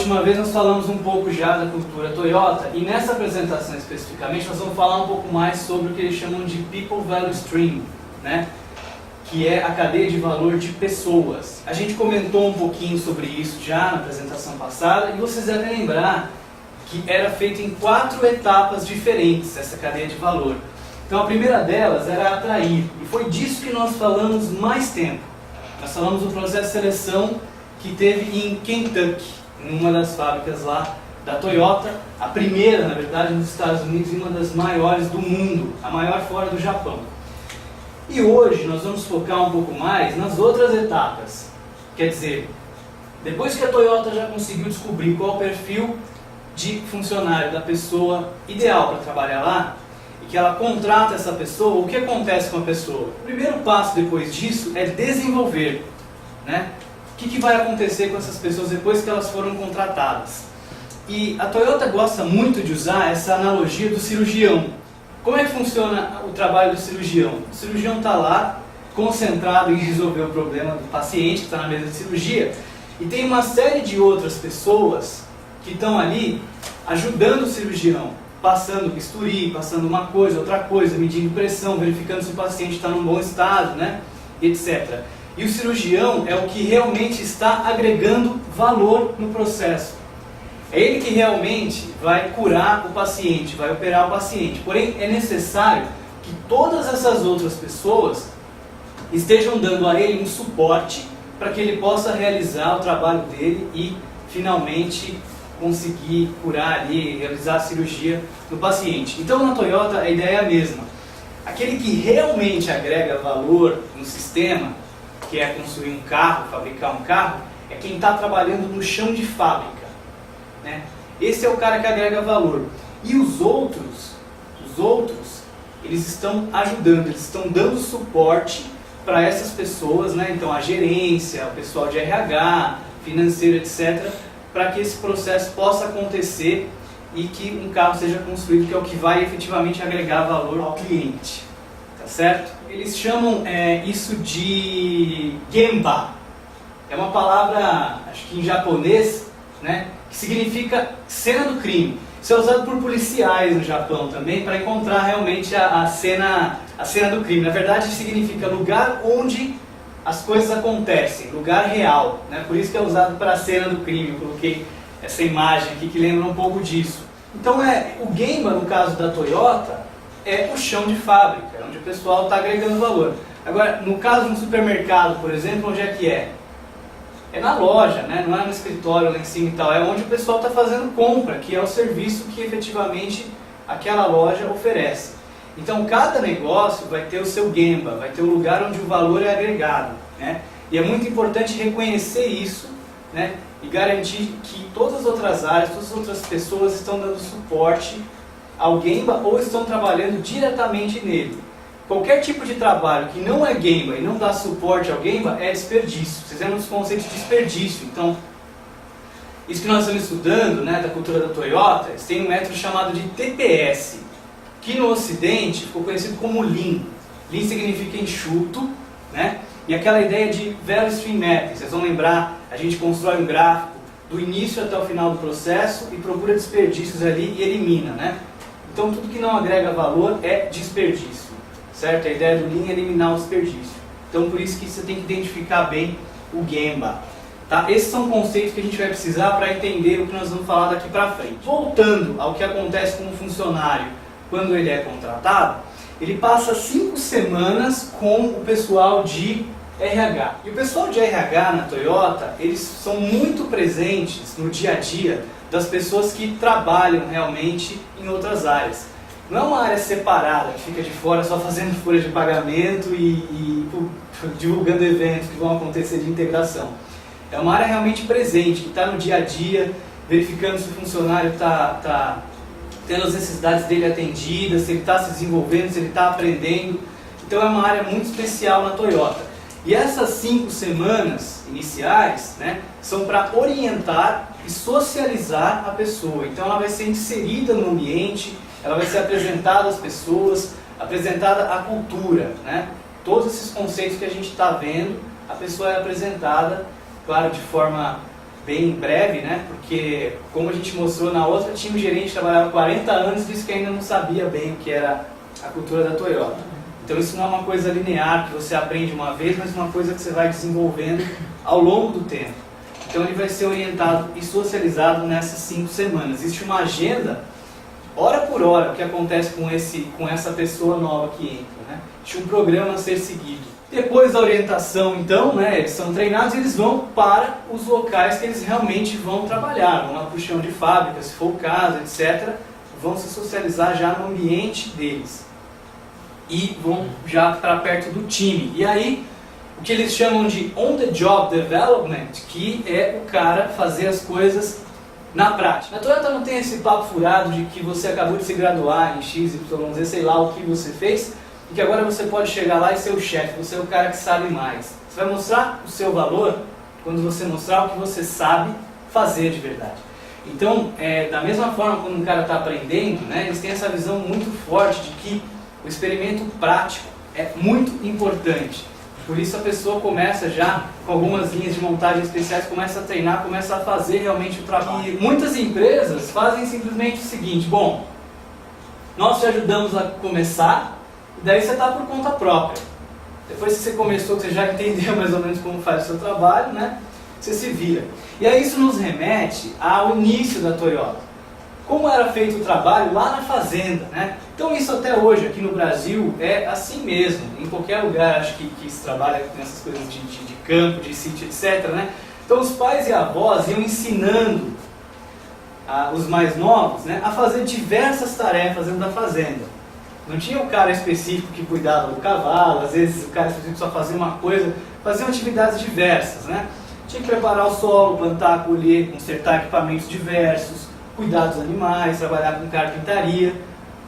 última vez nós falamos um pouco já da cultura Toyota e nessa apresentação especificamente nós vamos falar um pouco mais sobre o que eles chamam de People Value Stream, né? Que é a cadeia de valor de pessoas. A gente comentou um pouquinho sobre isso já na apresentação passada e vocês devem lembrar que era feita em 4 etapas diferentes essa cadeia de valor. Então a primeira delas era atrair, e foi disso que nós falamos mais tempo. Nós falamos do processo de seleção que teve em Kentucky, em uma das fábricas lá da Toyota, a primeira, na verdade, nos Estados Unidos e uma das maiores do mundo, a maior fora do Japão. E hoje nós vamos focar um pouco mais nas outras etapas. Quer dizer, depois que a Toyota já conseguiu descobrir qual o perfil de funcionário da pessoa ideal para trabalhar lá, e que ela contrata essa pessoa, o que acontece com a pessoa? O primeiro passo depois disso é desenvolver, né? O que vai acontecer com essas pessoas depois que elas foram contratadas? E a Toyota gosta muito de usar essa analogia do cirurgião. Como é que funciona o trabalho do cirurgião? O cirurgião está lá, concentrado em resolver o problema do paciente que está na mesa de cirurgia, e tem uma série de outras pessoas que estão ali ajudando o cirurgião, passando bisturi, passando uma coisa, outra coisa, medindo pressão, verificando se o paciente está num bom estado, né? Etc. E o cirurgião é o que realmente está agregando valor no processo. É ele que realmente vai curar o paciente, vai operar o paciente. Porém, é necessário que todas essas outras pessoas estejam dando a ele um suporte para que ele possa realizar o trabalho dele e finalmente conseguir curar ali, realizar a cirurgia no paciente. Então na Toyota a ideia é a mesma. Aquele que realmente agrega valor no sistema, que é construir um carro, fabricar um carro, é quem está trabalhando no chão de fábrica, né? Esse é o cara que agrega valor. E os outros, eles estão ajudando, eles estão dando suporte para essas pessoas, né? Então a gerência, o pessoal de RH, financeiro, etc., para que esse processo possa acontecer e que um carro seja construído, que é o que vai efetivamente agregar valor ao cliente, tá certo? Eles chamam isso de Gemba. É uma palavra, acho que em japonês, né, que significa cena do crime. Isso é usado por policiais no Japão também para encontrar realmente a cena do crime. Na verdade significa lugar onde as coisas acontecem, lugar real, né? Por isso que é usado para a cena do crime. Eu coloquei essa imagem aqui que lembra um pouco disso. Então o Gemba, no caso da Toyota, é o chão de fábrica, onde o pessoal está agregando valor. Agora, no caso de um supermercado, por exemplo, onde é que é? É na loja, né? Não é no escritório lá em cima e tal, é onde o pessoal está fazendo compra, que é o serviço que efetivamente aquela loja oferece. Então cada negócio vai ter o seu Gemba, vai ter o lugar onde o valor é agregado, né? E é muito importante reconhecer isso, né? E garantir que todas as outras áreas, todas as outras pessoas estão dando suporte ao Gemba ou estão trabalhando diretamente nele. Qualquer tipo de trabalho que não é Gemba e não dá suporte ao Gemba é desperdício. Vocês lembram dos conceitos de desperdício? Então, isso que nós estamos estudando, né, da cultura da Toyota, eles têm um método chamado de TPS, que no Ocidente ficou conhecido como Lean. Lean significa enxuto, né? E aquela ideia de Value Stream Mapping. Vocês vão lembrar, a gente constrói um gráfico do início até o final do processo e procura desperdícios ali e elimina, né? Então tudo que não agrega valor é desperdício, certo? A ideia do Lean é eliminar o desperdício. Então por isso que você tem que identificar bem o Gemba. Tá? Esses são conceitos que a gente vai precisar para entender o que nós vamos falar daqui para frente. Voltando ao que acontece com o funcionário quando ele é contratado, ele passa 5 semanas com o pessoal de RH. E o pessoal de RH na Toyota, eles são muito presentes no dia a dia das pessoas que trabalham realmente em outras áreas. Não é uma área separada, que fica de fora só fazendo folha de pagamento e divulgando eventos que vão acontecer de integração. É uma área realmente presente, que está no dia a dia, verificando se o funcionário está tendo as necessidades dele atendidas, se ele está se desenvolvendo, se ele está aprendendo. Então é uma área muito especial na Toyota. E essas 5 semanas iniciais, né, são para orientar e socializar a pessoa. Então ela vai ser inserida no ambiente, ela vai ser apresentada às pessoas, apresentada a cultura, né? Todos esses conceitos que a gente está vendo, a pessoa é apresentada, claro, de forma bem breve, né? Porque, como a gente mostrou na outra, tinha um gerente que trabalhava 40 anos e disse que ainda não sabia bem o que era a cultura da Toyota. Então isso não é uma coisa linear que você aprende uma vez, mas uma coisa que você vai desenvolvendo ao longo do tempo. Então ele vai ser orientado e socializado nessas 5 semanas. Existe uma agenda, hora por hora, o que acontece com essa pessoa nova que entra, né? Existe um programa a ser seguido. Depois da orientação, então, né, eles são treinados e eles vão para os locais que eles realmente vão trabalhar. Vão lá para o chão de fábrica, se for o caso, etc. Vão se socializar já no ambiente deles. E vão já para perto do time. E aí, o que eles chamam de on-the-job development, que é o cara fazer as coisas na prática. Na Toyota não tem esse papo furado de que você acabou de se graduar em X, Y, Z, sei lá o que você fez, e que agora você pode chegar lá e ser o chefe, você é o cara que sabe mais. Você vai mostrar o seu valor quando você mostrar o que você sabe fazer de verdade. Então, da mesma forma quando um cara está aprendendo, né, eles têm essa visão muito forte de que o experimento prático é muito importante. Por isso a pessoa começa já com algumas linhas de montagem especiais, começa a treinar, começa a fazer realmente o trabalho. E muitas empresas fazem simplesmente o seguinte: bom, nós te ajudamos a começar, e daí você está por conta própria. Depois que você começou, que você já entendeu mais ou menos como faz o seu trabalho, né, você se vira. E aí isso nos remete ao início da Toyota. Como era feito o trabalho lá na fazenda, né? Então isso até hoje aqui no Brasil é assim mesmo. Em qualquer lugar acho que se trabalha com essas coisas de campo, de sítio, etc, né? Então os pais e avós iam ensinando os mais novos, né, a fazer diversas tarefas dentro da fazenda. Não tinha um cara específico que cuidava do cavalo, às vezes o cara específico só fazia uma coisa, faziam atividades diversas, né? Tinha que preparar o solo, plantar, colher, consertar equipamentos diversos, cuidar dos animais, trabalhar com carpintaria,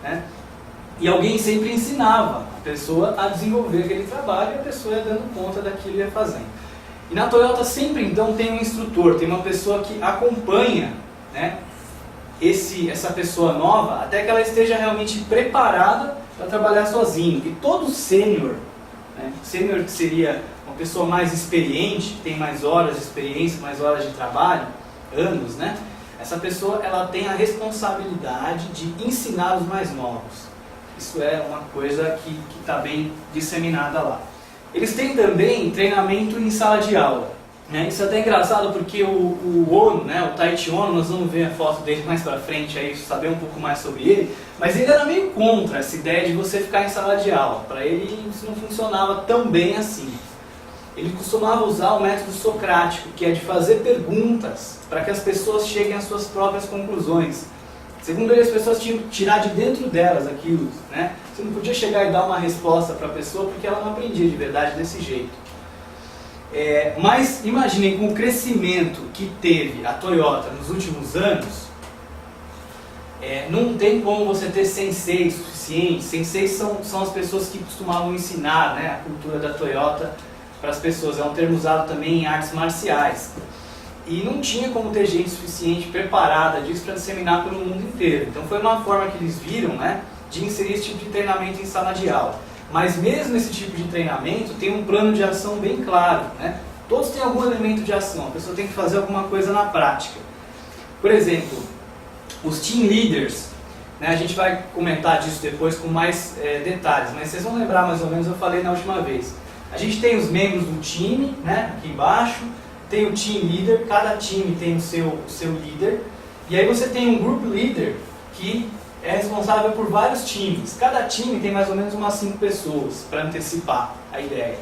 né? E alguém sempre ensinava a pessoa a desenvolver aquele trabalho e a pessoa ia dando conta daquilo e ia fazendo. E na Toyota sempre então tem um instrutor, tem uma pessoa que acompanha, né, essa pessoa nova até que ela esteja realmente preparada para trabalhar sozinho. E todo sênior, né, sênior que seria uma pessoa mais experiente, tem mais horas de experiência, mais horas de trabalho, anos, né? Essa pessoa ela tem a responsabilidade de ensinar os mais novos. Isso é uma coisa que está bem disseminada lá. Eles têm também treinamento em sala de aula, né? Isso é até engraçado porque o Ono, né, o Taiichi Ono, nós vamos ver a foto dele mais pra frente, aí, saber um pouco mais sobre ele, mas ele era meio contra essa ideia de você ficar em sala de aula. Para ele isso não funcionava tão bem assim. Ele costumava usar o método socrático, que é de fazer perguntas para que as pessoas cheguem às suas próprias conclusões. Segundo ele, as pessoas tinham que tirar de dentro delas aquilo, né? Você não podia chegar e dar uma resposta para a pessoa porque ela não aprendia de verdade desse jeito. Mas imaginem, com o crescimento que teve a Toyota nos últimos anos, não tem como você ter senseis suficientes. Senseis são as pessoas que costumavam ensinar, né, a cultura da Toyota para as pessoas. É um termo usado também em artes marciais. E não tinha como ter gente suficiente preparada disso para disseminar pelo mundo inteiro. Então foi uma forma que eles viram, né, de inserir esse tipo de treinamento em sala de aula. Mas mesmo esse tipo de treinamento tem um plano de ação bem claro, né? Todos têm algum elemento de ação, a pessoa tem que fazer alguma coisa na prática. Por exemplo, os team leaders, né, a gente vai comentar disso depois com mais detalhes, mas vocês vão lembrar mais ou menos, eu falei na última vez. A gente tem os membros do time, né, aqui embaixo, tem o team leader, cada time tem o seu líder, e aí você tem um group leader que é responsável por vários times. Cada time tem mais ou menos umas 5 pessoas, para antecipar a ideia.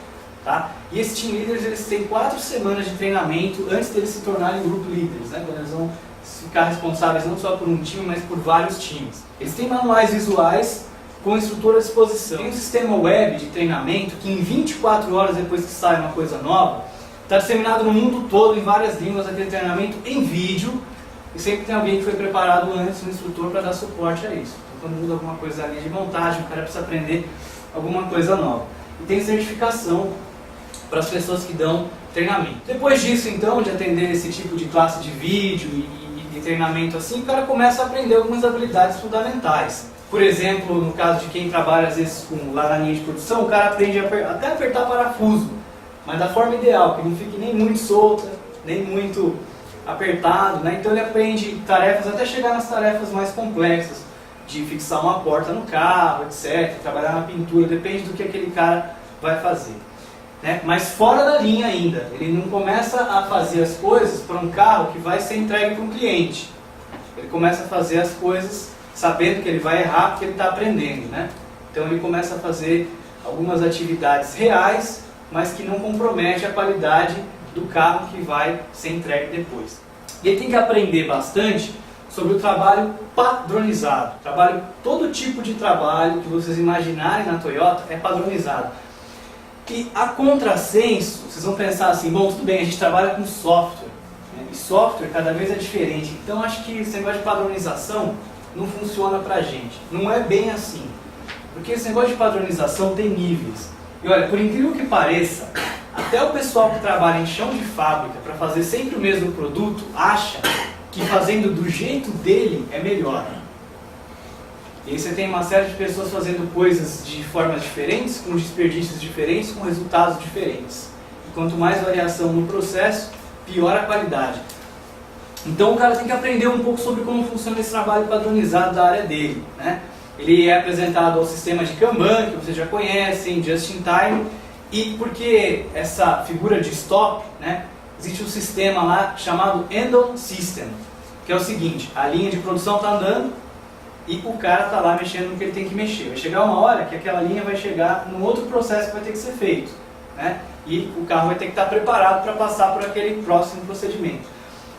Tá? E esses team leaders eles têm 4 semanas de treinamento antes deles se tornarem group leaders, né? Quando eles vão ficar responsáveis não só por um time, mas por vários times. Eles têm manuais visuais com instrutor à disposição. Tem um sistema web de treinamento que em 24 horas depois que sai uma coisa nova, está disseminado no mundo todo, em várias línguas, aquele treinamento em vídeo, e sempre tem alguém que foi preparado antes, um instrutor, para dar suporte a isso. Então quando muda alguma coisa ali de montagem, o cara precisa aprender alguma coisa nova. E tem certificação para as pessoas que dão treinamento. Depois disso, então, de atender esse tipo de classe de vídeo e treinamento assim, o cara começa a aprender algumas habilidades fundamentais. Por exemplo, no caso de quem trabalha às vezes lá na linha de produção, o cara aprende até apertar parafuso, mas da forma ideal, que não fique nem muito solta, nem muito apertado, né? Então ele aprende tarefas até chegar nas tarefas mais complexas, de fixar uma porta no carro, etc., trabalhar na pintura, depende do que aquele cara vai fazer, né? Mas fora da linha ainda, ele não começa a fazer as coisas para um carro que vai ser entregue para um cliente. Ele começa a fazer as coisas sabendo que ele vai errar porque ele está aprendendo, né? Então ele começa a fazer algumas atividades reais, mas que não compromete a qualidade do carro que vai ser entregue depois. E ele tem que aprender bastante sobre o trabalho padronizado. Todo tipo de trabalho que vocês imaginarem na Toyota é padronizado. E a contrassenso, vocês vão pensar assim, bom, tudo bem, a gente trabalha com software, né? E software cada vez é diferente. Então acho que esse negócio de padronização não funciona pra gente. Não é bem assim. Porque esse negócio de padronização tem níveis. E olha, por incrível que pareça, até o pessoal que trabalha em chão de fábrica para fazer sempre o mesmo produto acha que fazendo do jeito dele é melhor. E aí você tem uma série de pessoas fazendo coisas de formas diferentes, com desperdícios diferentes, com resultados diferentes. E quanto mais variação no processo, pior a qualidade. Então o cara tem que aprender um pouco sobre como funciona esse trabalho padronizado da área dele, né? Ele é apresentado ao sistema de Kanban, que vocês já conhecem, Just in Time, e porque essa figura de stop, né, existe um sistema lá chamado End-on System, que é o seguinte, a linha de produção está andando e o cara está lá mexendo no que ele tem que mexer. Vai chegar uma hora que aquela linha vai chegar num outro processo que vai ter que ser feito, né, e o carro vai ter que estar preparado para passar por aquele próximo procedimento.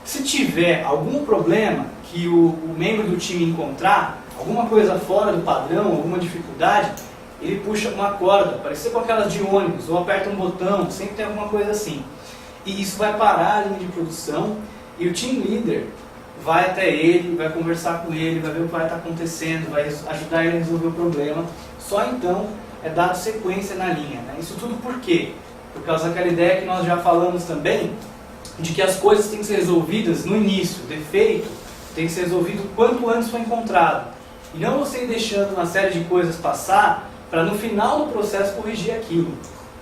Se tiver algum problema que o membro do time encontrar, alguma coisa fora do padrão, alguma dificuldade, ele puxa uma corda, parecer com aquelas de ônibus, ou aperta um botão, sempre tem alguma coisa assim. E isso vai parar a linha de produção e o team leader vai até ele, vai conversar com ele, vai ver o que vai estar acontecendo, vai ajudar ele a resolver o problema. Só então é dado sequência na linha, né? Isso tudo por quê? Por causa daquela ideia que nós já falamos também, de que as coisas têm que ser resolvidas no início, o defeito tem que ser resolvido quanto antes foi encontrado. E não você ir deixando uma série de coisas passar para no final do processo corrigir aquilo,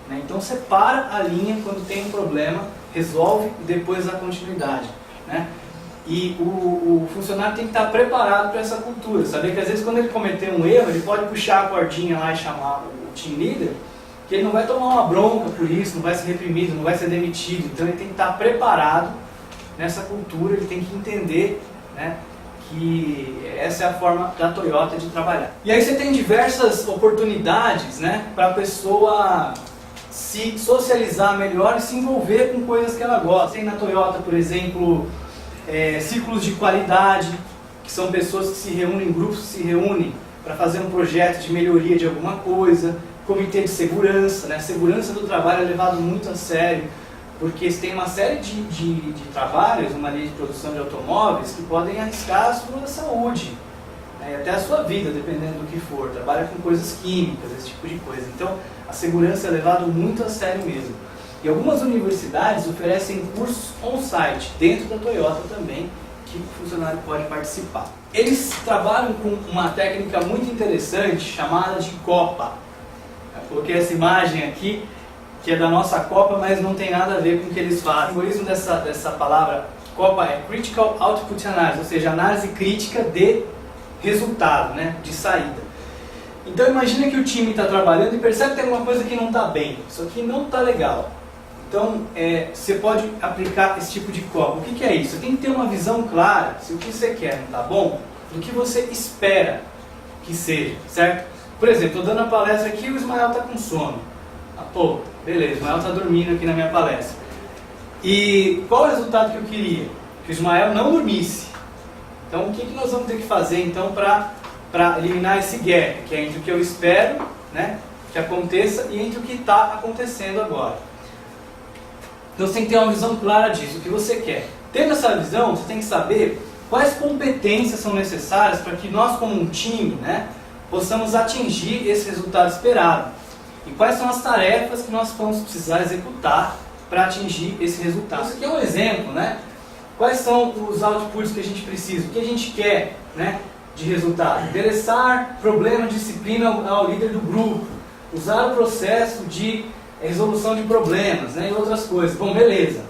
né? Então separa a linha quando tem um problema, resolve e depois dá continuidade, né? E o funcionário tem que estar preparado para essa cultura, saber que às vezes quando ele cometer um erro, ele pode puxar a cordinha lá e chamar o team leader, que ele não vai tomar uma bronca por isso, não vai ser reprimido, não vai ser demitido. Então ele tem que estar preparado nessa cultura, ele tem que entender, né, que essa é a forma da Toyota de trabalhar. E aí você tem diversas oportunidades, né, para a pessoa se socializar melhor e se envolver com coisas que ela gosta. Tem na Toyota, por exemplo, ciclos de qualidade, que são pessoas que se reúnem, grupos que se reúnem para fazer um projeto de melhoria de alguma coisa. Comitê de segurança, né? A segurança do trabalho é levado muito a sério, porque você tem uma série de trabalhos, uma linha de produção de automóveis, que podem arriscar a sua saúde, né? Até a sua vida, dependendo do que for. Trabalha com coisas químicas, esse tipo de coisa. Então, a segurança é levado muito a sério mesmo. E algumas universidades oferecem cursos on-site, dentro da Toyota também, que o funcionário pode participar. Eles trabalham com uma técnica muito interessante, chamada de Copa. Eu coloquei essa imagem aqui, que é da nossa Copa, mas não tem nada a ver com o que eles fazem. O simbolismo dessa palavra Copa é Critical Output Analysis, ou seja, análise crítica de resultado, né, de saída. Então imagina que o time está trabalhando e percebe que tem alguma coisa que não está bem, isso aqui não está legal. Então você pode aplicar esse tipo de Copa. O que é isso? Você tem que ter uma visão clara, se o que você quer não está bom, do que você espera que seja, certo? Por exemplo, estou dando a palestra aqui e o Ismael está com sono. Pô, beleza, o Ismael está dormindo aqui na minha palestra. E qual o resultado que eu queria? Que o Ismael não dormisse. Então, o que nós vamos ter que fazer então para eliminar esse gap, que é entre o que eu espero, né, que aconteça e entre o que está acontecendo agora. Então, você tem que ter uma visão clara disso, o que você quer. Tendo essa visão, você tem que saber quais competências são necessárias para que nós, como um time, né, possamos atingir esse resultado esperado. E quais são as tarefas que nós vamos precisar executar para atingir esse resultado. Isso aqui é um exemplo, né? Quais são os outputs que a gente precisa, o que a gente quer, né, de resultado? Endereçar problema, disciplina ao líder do grupo, usar o processo de resolução de problemas, né, e outras coisas. Bom, beleza.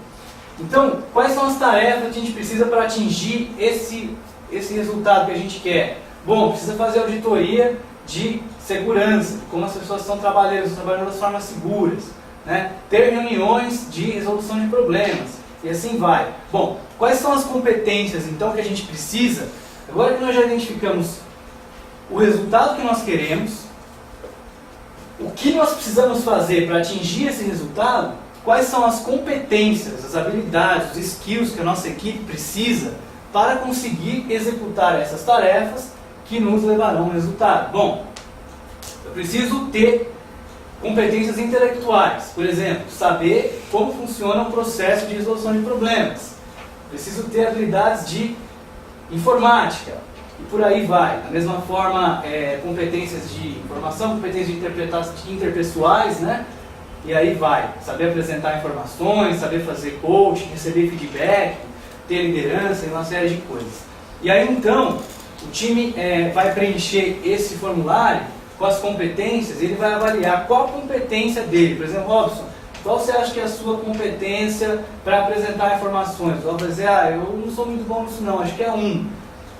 Então, quais são as tarefas que a gente precisa para atingir esse resultado que a gente quer? Bom, precisa fazer auditoria de segurança, de como as pessoas estão trabalhando das formas seguras, né? Ter reuniões de resolução de problemas, e assim vai. Bom, quais são as competências então que a gente precisa? Agora que nós já identificamos o resultado que nós queremos, o que nós precisamos fazer para atingir esse resultado, quais são as competências, as habilidades, os skills que a nossa equipe precisa para conseguir executar essas tarefas que nos levarão ao resultado. Bom, eu preciso ter competências intelectuais, por exemplo, saber como funciona o processo de resolução de problemas. Preciso ter habilidades de informática, e por aí vai. Da mesma forma, competências de informação, competências de interpessoais, né? E aí vai. Saber apresentar informações, saber fazer coaching, receber feedback, ter liderança e uma série de coisas. E aí então, o time vai preencher esse formulário com as competências e ele vai avaliar qual a competência dele. Por exemplo, Robson, qual você acha que é a sua competência para apresentar informações? O Robson vai dizer, eu não sou muito bom nisso não, acho que é 1.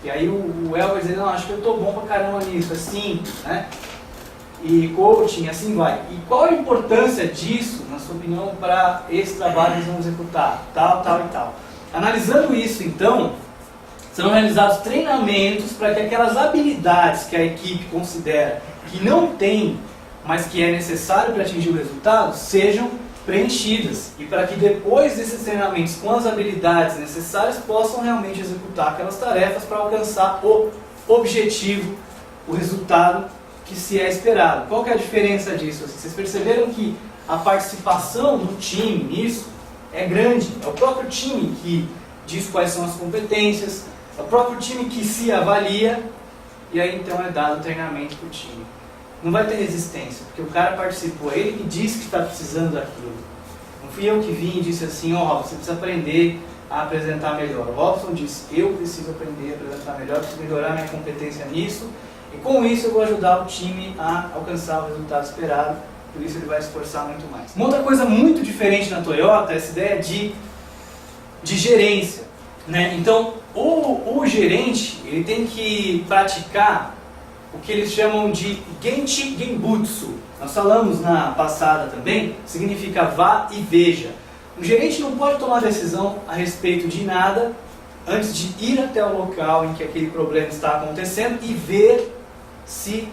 E aí o El vai dizer, não, acho que eu estou bom pra caramba nisso, é 5, né? E coaching, assim vai. E qual a importância disso, na sua opinião, para esse trabalho que eles vão executar? Tal, tal e tal. Analisando isso, então, serão realizados treinamentos para que aquelas habilidades que a equipe considera que não tem, mas que é necessário para atingir o resultado, sejam preenchidas. E para que depois desses treinamentos com as habilidades necessárias, possam realmente executar aquelas tarefas para alcançar o objetivo, o resultado que se é esperado. Qual que é a diferença disso? Vocês perceberam que a participação do time nisso é grande. É o próprio time que diz quais são as competências, é o próprio time que se avalia, e aí então é dado treinamento para o time. Não vai ter resistência, porque o cara participou, ele que disse que está precisando daquilo. Não fui eu que vim e disse assim, Robson, você precisa aprender a apresentar melhor. O Robson disse, eu preciso aprender a apresentar melhor, preciso melhorar minha competência nisso, e com isso eu vou ajudar o time a alcançar o resultado esperado, por isso ele vai se esforçar muito mais. Uma outra coisa muito diferente na Toyota é essa ideia de gerência, né? Então, o gerente ele tem que praticar o que eles chamam de Genchi Genbutsu. Nós falamos na passada também, significa vá e veja. O gerente não pode tomar decisão a respeito de nada antes de ir até o local em que aquele problema está acontecendo e ver se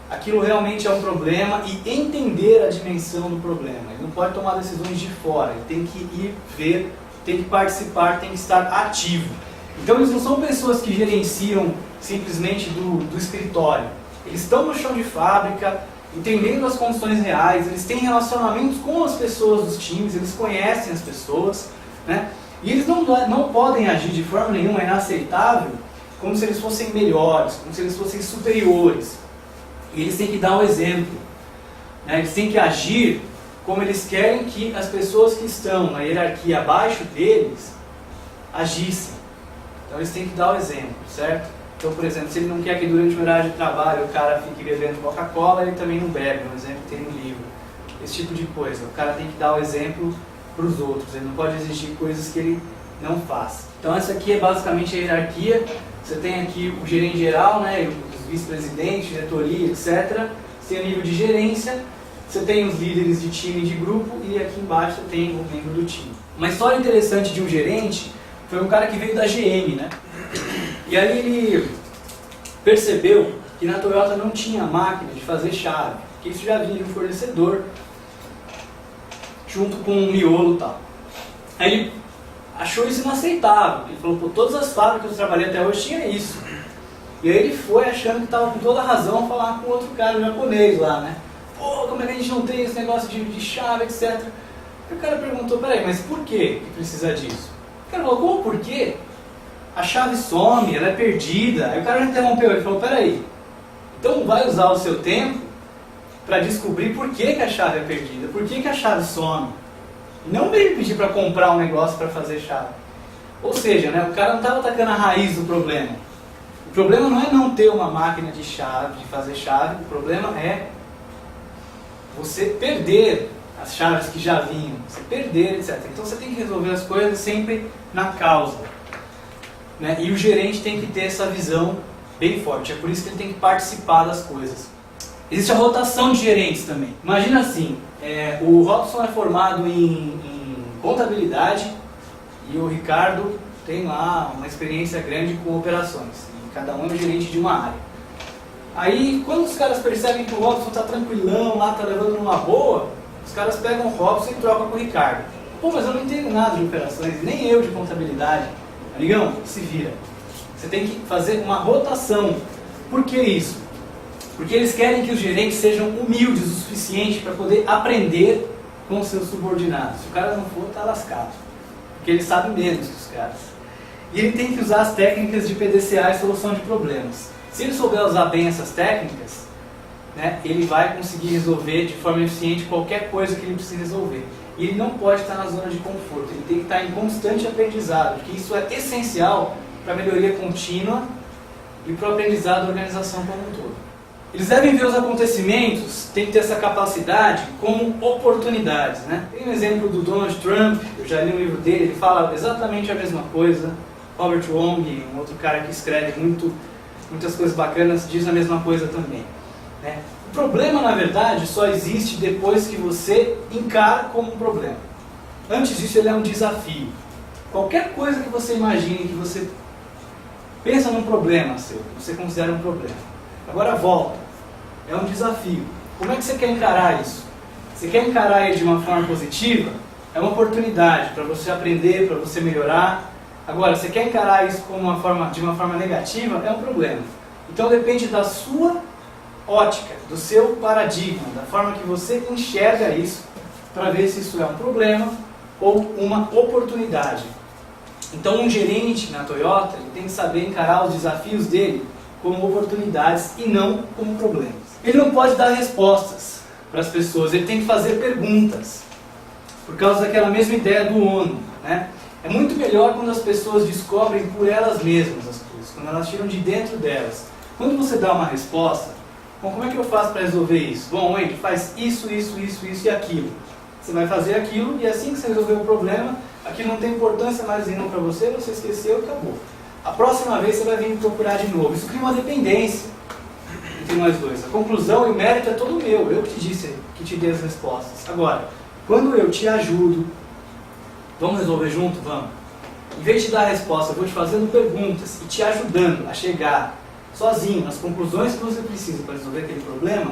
aquilo realmente é um problema e entender a dimensão do problema. Ele não pode tomar decisões de fora, ele tem que ir ver, tem que participar, tem que estar ativo. Então eles não são pessoas que gerenciam simplesmente do escritório. Eles estão no chão de fábrica, entendendo as condições reais, eles têm relacionamentos com as pessoas dos times, eles conhecem as pessoas, né? E eles não podem agir de forma nenhuma inaceitável, como se eles fossem melhores, como se eles fossem superiores. E eles têm que dar um exemplo, né? Eles têm que agir como eles querem que as pessoas que estão na hierarquia abaixo deles agissem. Então eles têm que dar o exemplo, certo? Então, por exemplo, se ele não quer que durante o horário de trabalho o cara fique bebendo Coca-Cola, ele também não bebe, um exemplo que tem no livro. Esse tipo de coisa. O cara tem que dar o exemplo para os outros, ele não pode exigir coisas que ele não faz. Então essa aqui é basicamente a hierarquia. Você tem aqui o gerente geral, né, os vice-presidentes, diretoria, etc. Você tem o nível de gerência, você tem os líderes de time e de grupo, e aqui embaixo você tem o membro do time. Uma história interessante de um gerente foi um cara que veio da GM, né? E aí ele percebeu que na Toyota não tinha máquina de fazer chave, que isso já vinha de um fornecedor, junto com um miolo e tal. Aí ele achou isso inaceitável, ele falou, pô, todas as fábricas que eu trabalhei até hoje tinha isso. E aí ele foi achando que estava com toda a razão a falar com outro cara japonês lá, né? Pô, como é que a gente não tem esse negócio de chave, etc. E o cara perguntou, peraí, mas por que precisa disso? O cara falou, como por quê? A chave some, ela é perdida. Aí o cara interrompeu, ele falou, peraí, então vai usar o seu tempo para descobrir por que a chave é perdida, por que a chave some. E não veio pedir para comprar um negócio para fazer chave. Ou seja, né, o cara não estava atacando a raiz do problema. O problema não é não ter uma máquina de chave, de fazer chave, o problema é você perder as chaves que já vinham, você perder, etc. Então você tem que resolver as coisas sempre na causa, né? E o gerente tem que ter essa visão bem forte, é por isso que ele tem que participar das coisas. Existe a rotação de gerentes também. Imagina assim, o Robson é formado em contabilidade e o Ricardo tem lá uma experiência grande com operações, e cada um é um gerente de uma área. Aí, quando os caras percebem que o Robson está tranquilão lá, está levando numa boa, os caras pegam o Robson e trocam com o Ricardo. Pô, mas eu não entendo nada de operações, nem eu de contabilidade. Amigão, se vira. Você tem que fazer uma rotação. Por que isso? Porque eles querem que os gerentes sejam humildes o suficiente para poder aprender com seus subordinados. Se o cara não for, está lascado. Porque ele sabe menos que os caras. E ele tem que usar as técnicas de PDCA e solução de problemas. Se ele souber usar bem essas técnicas, né, ele vai conseguir resolver de forma eficiente qualquer coisa que ele precise resolver. E ele não pode estar na zona de conforto, ele tem que estar em constante aprendizado, porque isso é essencial para a melhoria contínua e para o aprendizado da organização como um todo. Eles devem ver os acontecimentos, tem que ter essa capacidade como oportunidades, né? Tem um exemplo do Donald Trump, eu já li um livro dele, ele fala exatamente a mesma coisa. Robert Wong, um outro cara que escreve muitas coisas bacanas, diz a mesma coisa também, né? O problema, na verdade, só existe depois que você encara como um problema. Antes disso, ele é um desafio. Qualquer coisa que você imagine, que você pensa num problema seu, você considera um problema. Agora volta. É um desafio. Como é que você quer encarar isso? Você quer encarar ele de uma forma positiva? É uma oportunidade para você aprender, para você melhorar. Agora, você quer encarar isso de uma forma negativa? É um problema. Então depende da sua ótica, do seu paradigma, da forma que você enxerga isso, para ver se isso é um problema ou uma oportunidade. Então um gerente na Toyota, ele tem que saber encarar os desafios dele como oportunidades e não como problemas. Ele não pode dar respostas para as pessoas, ele tem que fazer perguntas, por causa daquela mesma ideia do ONU, né? É muito melhor quando as pessoas descobrem por elas mesmas as coisas, quando elas tiram de dentro delas. Quando você dá uma resposta, bom, como é que eu faço para resolver isso? Bom, Wendy, faz isso e aquilo. Você vai fazer aquilo e assim que você resolver o problema, aquilo não tem importância mais nenhuma para você, você esqueceu e acabou. A próxima vez você vai vir me procurar de novo. Isso cria uma dependência entre nós dois. A conclusão e o mérito é todo meu. Eu que te disse, que te dei as respostas. Agora, quando eu te ajudo, vamos resolver junto? Vamos. Em vez de te dar a resposta, eu vou te fazendo perguntas e te ajudando a chegar sozinho nas conclusões que você precisa para resolver aquele problema,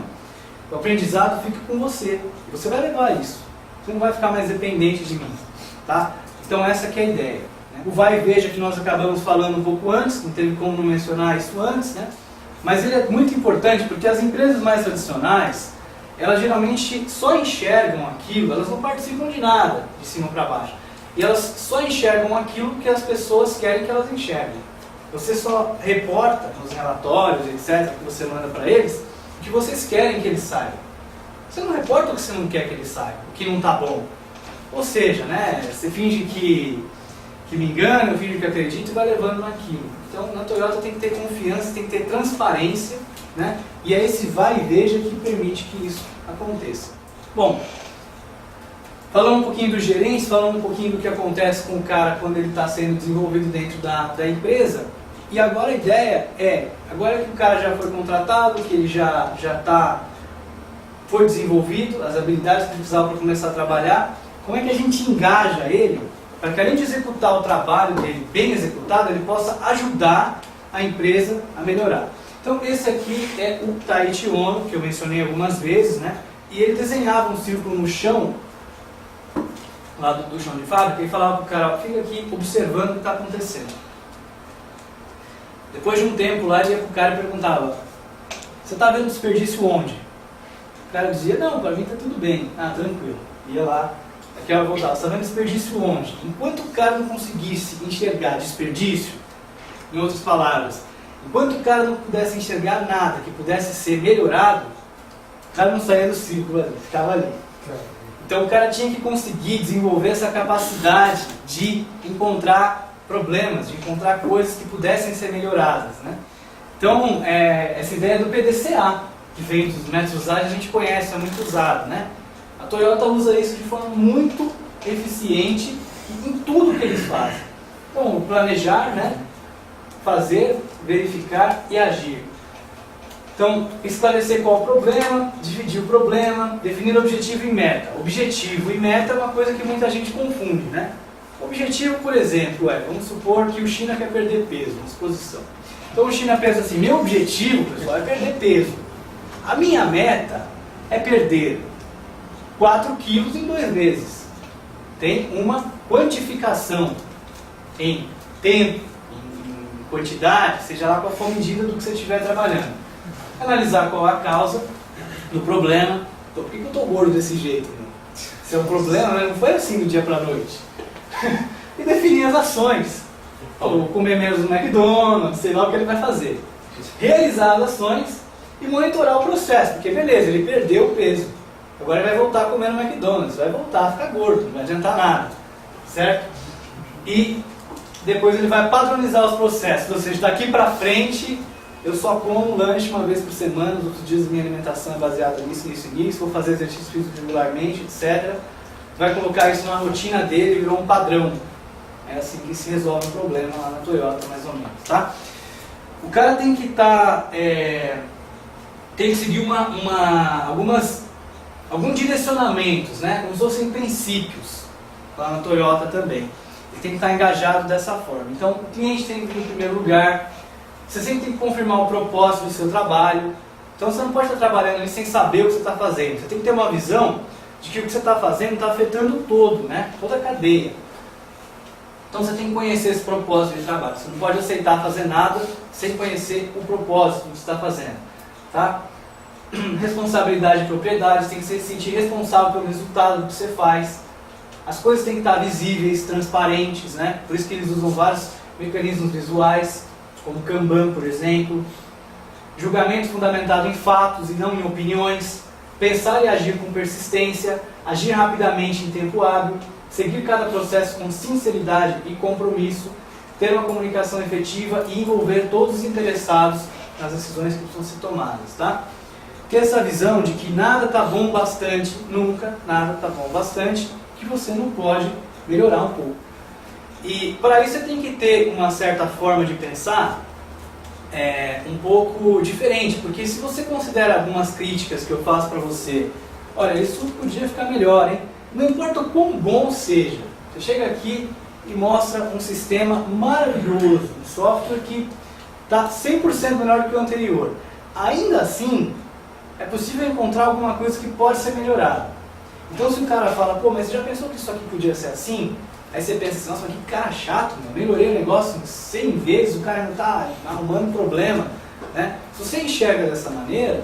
o aprendizado fica com você. E você vai levar isso. Você não vai ficar mais dependente de mim. Tá? Então essa que é a ideia. O vai e veja que nós acabamos falando um pouco antes, não teve como não mencionar isso antes, né? Mas ele é muito importante porque as empresas mais tradicionais, elas geralmente só enxergam aquilo, elas não participam de nada de cima para baixo. E elas só enxergam aquilo que as pessoas querem que elas enxerguem. Você só reporta nos relatórios, etc., que você manda para eles, o que vocês querem que eles saibam. Você não reporta o que você não quer que eles saibam, o que não está bom. Ou seja, né, você finge que me engana, eu finge que acredito e vai levando naquilo. Então, na Toyota tem que ter confiança, tem que ter transparência, né? E é esse vai e veja que permite que isso aconteça. Bom, falando um pouquinho do gerente, falando um pouquinho do que acontece com o cara quando ele está sendo desenvolvido dentro da empresa. E agora a ideia é, agora que o cara já foi contratado, que ele foi desenvolvido, as habilidades que ele precisava para começar a trabalhar, como é que a gente engaja ele para que além de executar o trabalho dele bem executado, ele possa ajudar a empresa a melhorar. Então esse aqui é o Taiichi Ohno, que eu mencionei algumas vezes, né? E ele desenhava um círculo no chão, lá do chão de fábrica, e falava para o cara, fica aqui observando o que está acontecendo. Depois de um tempo lá, ele ia para o cara e perguntava, você está vendo desperdício onde? O cara dizia, não, para mim está tudo bem. Ah, tranquilo. Ia lá, aqui ela voltava, você está vendo desperdício onde? Enquanto o cara não conseguisse enxergar desperdício, em outras palavras, enquanto o cara não pudesse enxergar nada que pudesse ser melhorado, o cara não saía do círculo ali, ficava ali. Então o cara tinha que conseguir desenvolver essa capacidade de encontrar problemas, de encontrar coisas que pudessem ser melhoradas, né? Então, essa ideia do PDCA, que vem dos métodos ágeis, a gente conhece, é muito usado, né? A Toyota usa isso de forma muito eficiente em tudo que eles fazem. Então, planejar, né? Fazer, verificar e agir. Então, esclarecer qual é o problema, dividir o problema, definir objetivo e meta. Objetivo e meta é uma coisa que muita gente confunde, né? Objetivo, por exemplo, vamos supor que o China quer perder peso, uma exposição. Então o China pensa assim, meu objetivo, pessoal, é perder peso. A minha meta é perder 4 quilos em 2 meses. Tem uma quantificação em tempo, em quantidade, seja lá qual for a medida do que você estiver trabalhando. Analisar qual é a causa do problema. Então, por que eu estou gordo desse jeito? Né? Se é um problema, não foi assim do dia para a noite. E definir as ações. Ou comer menos no McDonald's, sei lá o que ele vai fazer. Realizar as ações e monitorar o processo. Porque beleza, ele perdeu o peso. Agora ele vai voltar a comer no McDonald's. Vai voltar a ficar gordo, não vai adiantar nada. Certo? E depois ele vai padronizar os processos. Ou seja, daqui para frente eu só como lanche uma vez por semana. Os outros dias minha alimentação é baseada nisso, nisso e nisso. Vou fazer exercício físico regularmente, etc. Vai colocar isso na rotina dele e virou um padrão. É assim que se resolve o problema lá na Toyota, mais ou menos, tá? O cara tem que tem que seguir alguns direcionamentos, né? Como se fossem princípios lá na Toyota também. Ele tem que estar engajado dessa forma. Então, o cliente tem que ir em primeiro lugar. Você sempre tem que confirmar o propósito do seu trabalho. Então, você não pode estar trabalhando ali sem saber o que você está fazendo. Você tem que ter uma visão de que o que você está fazendo está afetando o todo, né? Toda a cadeia. Então você tem que conhecer esse propósito de trabalho. Você não pode aceitar fazer nada sem conhecer o propósito que você está fazendo. Tá? Responsabilidade e propriedade, você tem que se sentir responsável pelo resultado do que você faz. As coisas têm que estar visíveis, transparentes, né? Por isso que eles usam vários mecanismos visuais, como Kanban, por exemplo. Julgamento fundamentado em fatos e não em opiniões. Pensar e agir com persistência, agir rapidamente em tempo hábil, seguir cada processo com sinceridade e compromisso, ter uma comunicação efetiva e envolver todos os interessados nas decisões que precisam ser tomadas, tá? Ter essa visão de que nada está bom bastante, nunca nada está bom bastante, que você não pode melhorar um pouco. E para isso você tem que ter uma certa forma de pensar um pouco diferente, porque se você considera algumas críticas que eu faço para você, olha, isso podia ficar melhor, hein? Não importa o quão bom seja, você chega aqui e mostra um sistema maravilhoso, um software que está 100% melhor do que o anterior. Ainda assim, é possível encontrar alguma coisa que pode ser melhorada. Então se o cara fala, pô, mas você já pensou que isso aqui podia ser assim? Aí você pensa assim, nossa, mas que cara chato, meu. Melhorei o negócio 100 vezes, o cara não está arrumando problema. Né? Se você enxerga dessa maneira,